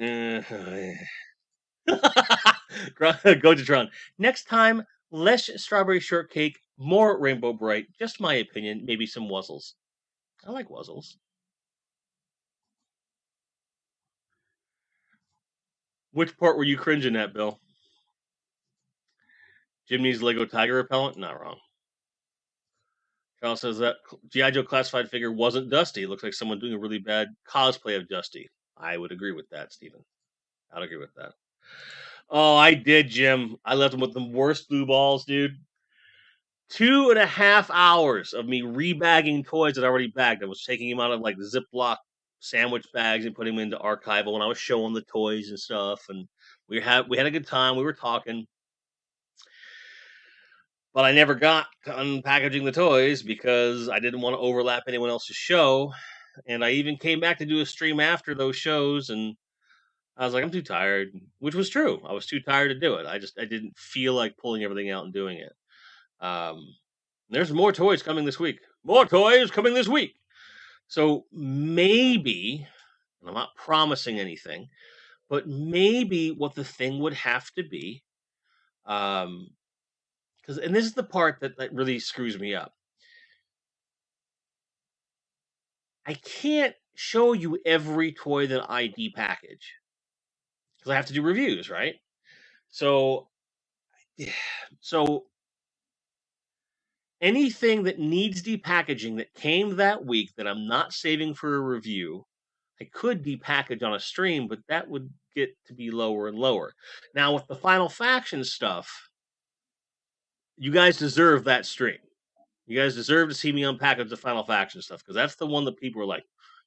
Gojatron. Next time, less strawberry shortcake, more rainbow bright. Just my opinion. Maybe some wuzzles. I like wuzzles. Which part were you cringing at, Bill? Jim needs Lego Tiger repellent? Not wrong. Charles says that G.I. Joe classified figure wasn't Dusty. It looks like someone doing a really bad cosplay of Dusty. I would agree with that, Stephen. I'd agree with that. Oh, I did, Jim. I left him with the worst blue balls, dude. 2.5 hours of me rebagging toys that I already bagged. I was taking him out of like Ziploc sandwich bags and putting them into archival, and I was showing the toys and stuff. And we had a good time. We were talking. But I never got to unpackaging the toys because I didn't want to overlap anyone else's show. And I even came back to do a stream after those shows, and I was like, I'm too tired, which was true. I was too tired to do it. I didn't feel like pulling everything out and doing it. There's more toys coming this week. So maybe, and I'm not promising anything, but maybe what the thing would have to be, and this is the part that really screws me up. I can't show you every toy that I depackage because I have to do reviews, right? So anything that needs depackaging that came that week that I'm not saving for a review, I could depackage on a stream, but that would get to be lower and lower. Now, with the Final Faction stuff, you guys deserve that stream. You guys deserve to see me unpackage the Final Faction stuff, because that's the one that people are like,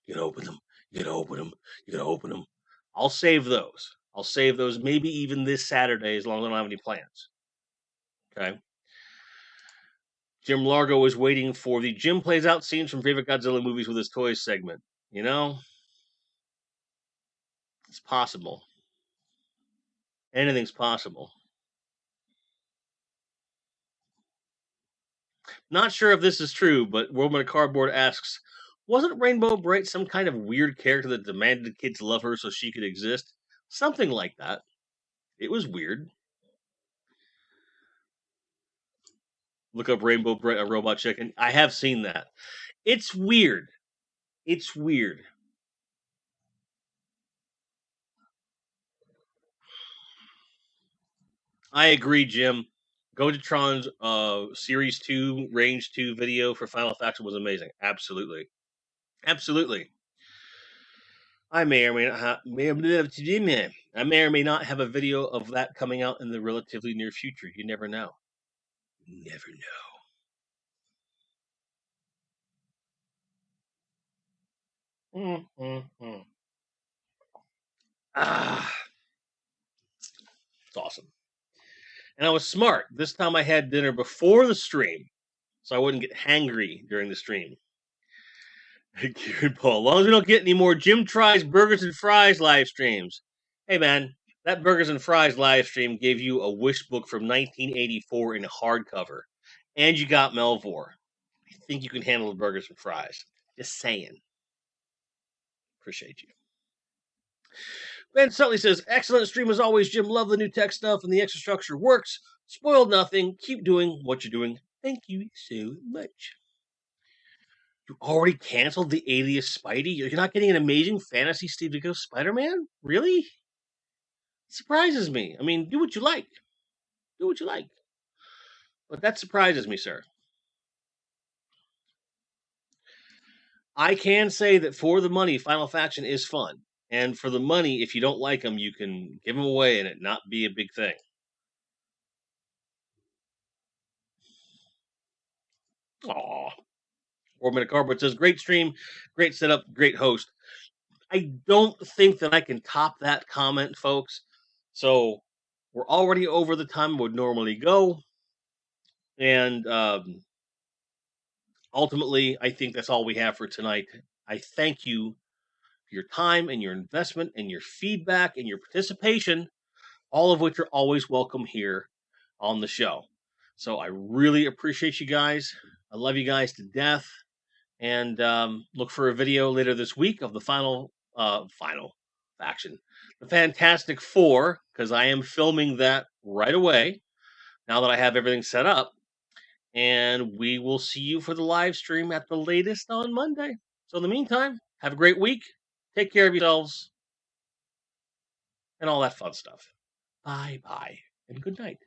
you gotta open them, you gotta open them, you gotta open them. I'll save those. I'll save those maybe even this Saturday, as long as I don't have any plans. Okay. Jim Largo is waiting for the Jim plays out scenes from favorite Godzilla movies with his toys segment. You know, it's possible. Anything's possible. Not sure if this is true, but Worldman Cardboard asks, wasn't Rainbow Bright some kind of weird character that demanded kids love her so she could exist? Something like that. It was weird. Look up Rainbow Bright, a robot chicken. I have seen that. It's weird. It's weird. I agree, Jim. Gojatron's Series 2, Range 2 video for Final Faction was amazing. Absolutely. Absolutely. I may or may not have, I may or may not have a video of that coming out in the relatively near future. You never know. Never know. Ah, it's awesome. And I was smart. This time I had dinner before the stream, so I wouldn't get hangry during the stream. Paul, as long as we don't get any more Jim Tries Burgers and Fries live streams. Hey man, that Burgers and Fries live stream gave you a wish book from 1984 in hardcover, and you got Melvor. I think you can handle the Burgers and Fries. Just saying. Appreciate you. Ben Sutley says, excellent stream as always, Jim. Love the new tech stuff and the extra structure works. Spoiled nothing. Keep doing what you're doing. Thank you so much. You already canceled the Alias Spidey? You're not getting an Amazing Fantasy Steve Ditko Spider-Man? Really? It surprises me. I mean, do what you like. Do what you like. But that surprises me, sir. I can say that for the money, Final Faction is fun. And for the money, if you don't like them, you can give them away and it not be a big thing. Aw. Orman Cardboard says, great stream, great setup, great host. I don't think that I can top that comment, folks. So we're already over the time I would normally go. And ultimately, I think that's all we have for tonight. I thank you for your time and your investment and your feedback and your participation, all of which are always welcome here on the show. So I really appreciate you guys. I love you guys to death. And look for a video later this week of the final faction, the Fantastic Four, because I am filming that right away now that I have everything set up. And we will see you for the live stream at the latest on Monday. So in the meantime, have a great week. Take care of yourselves and all that fun stuff. Bye-bye and good night.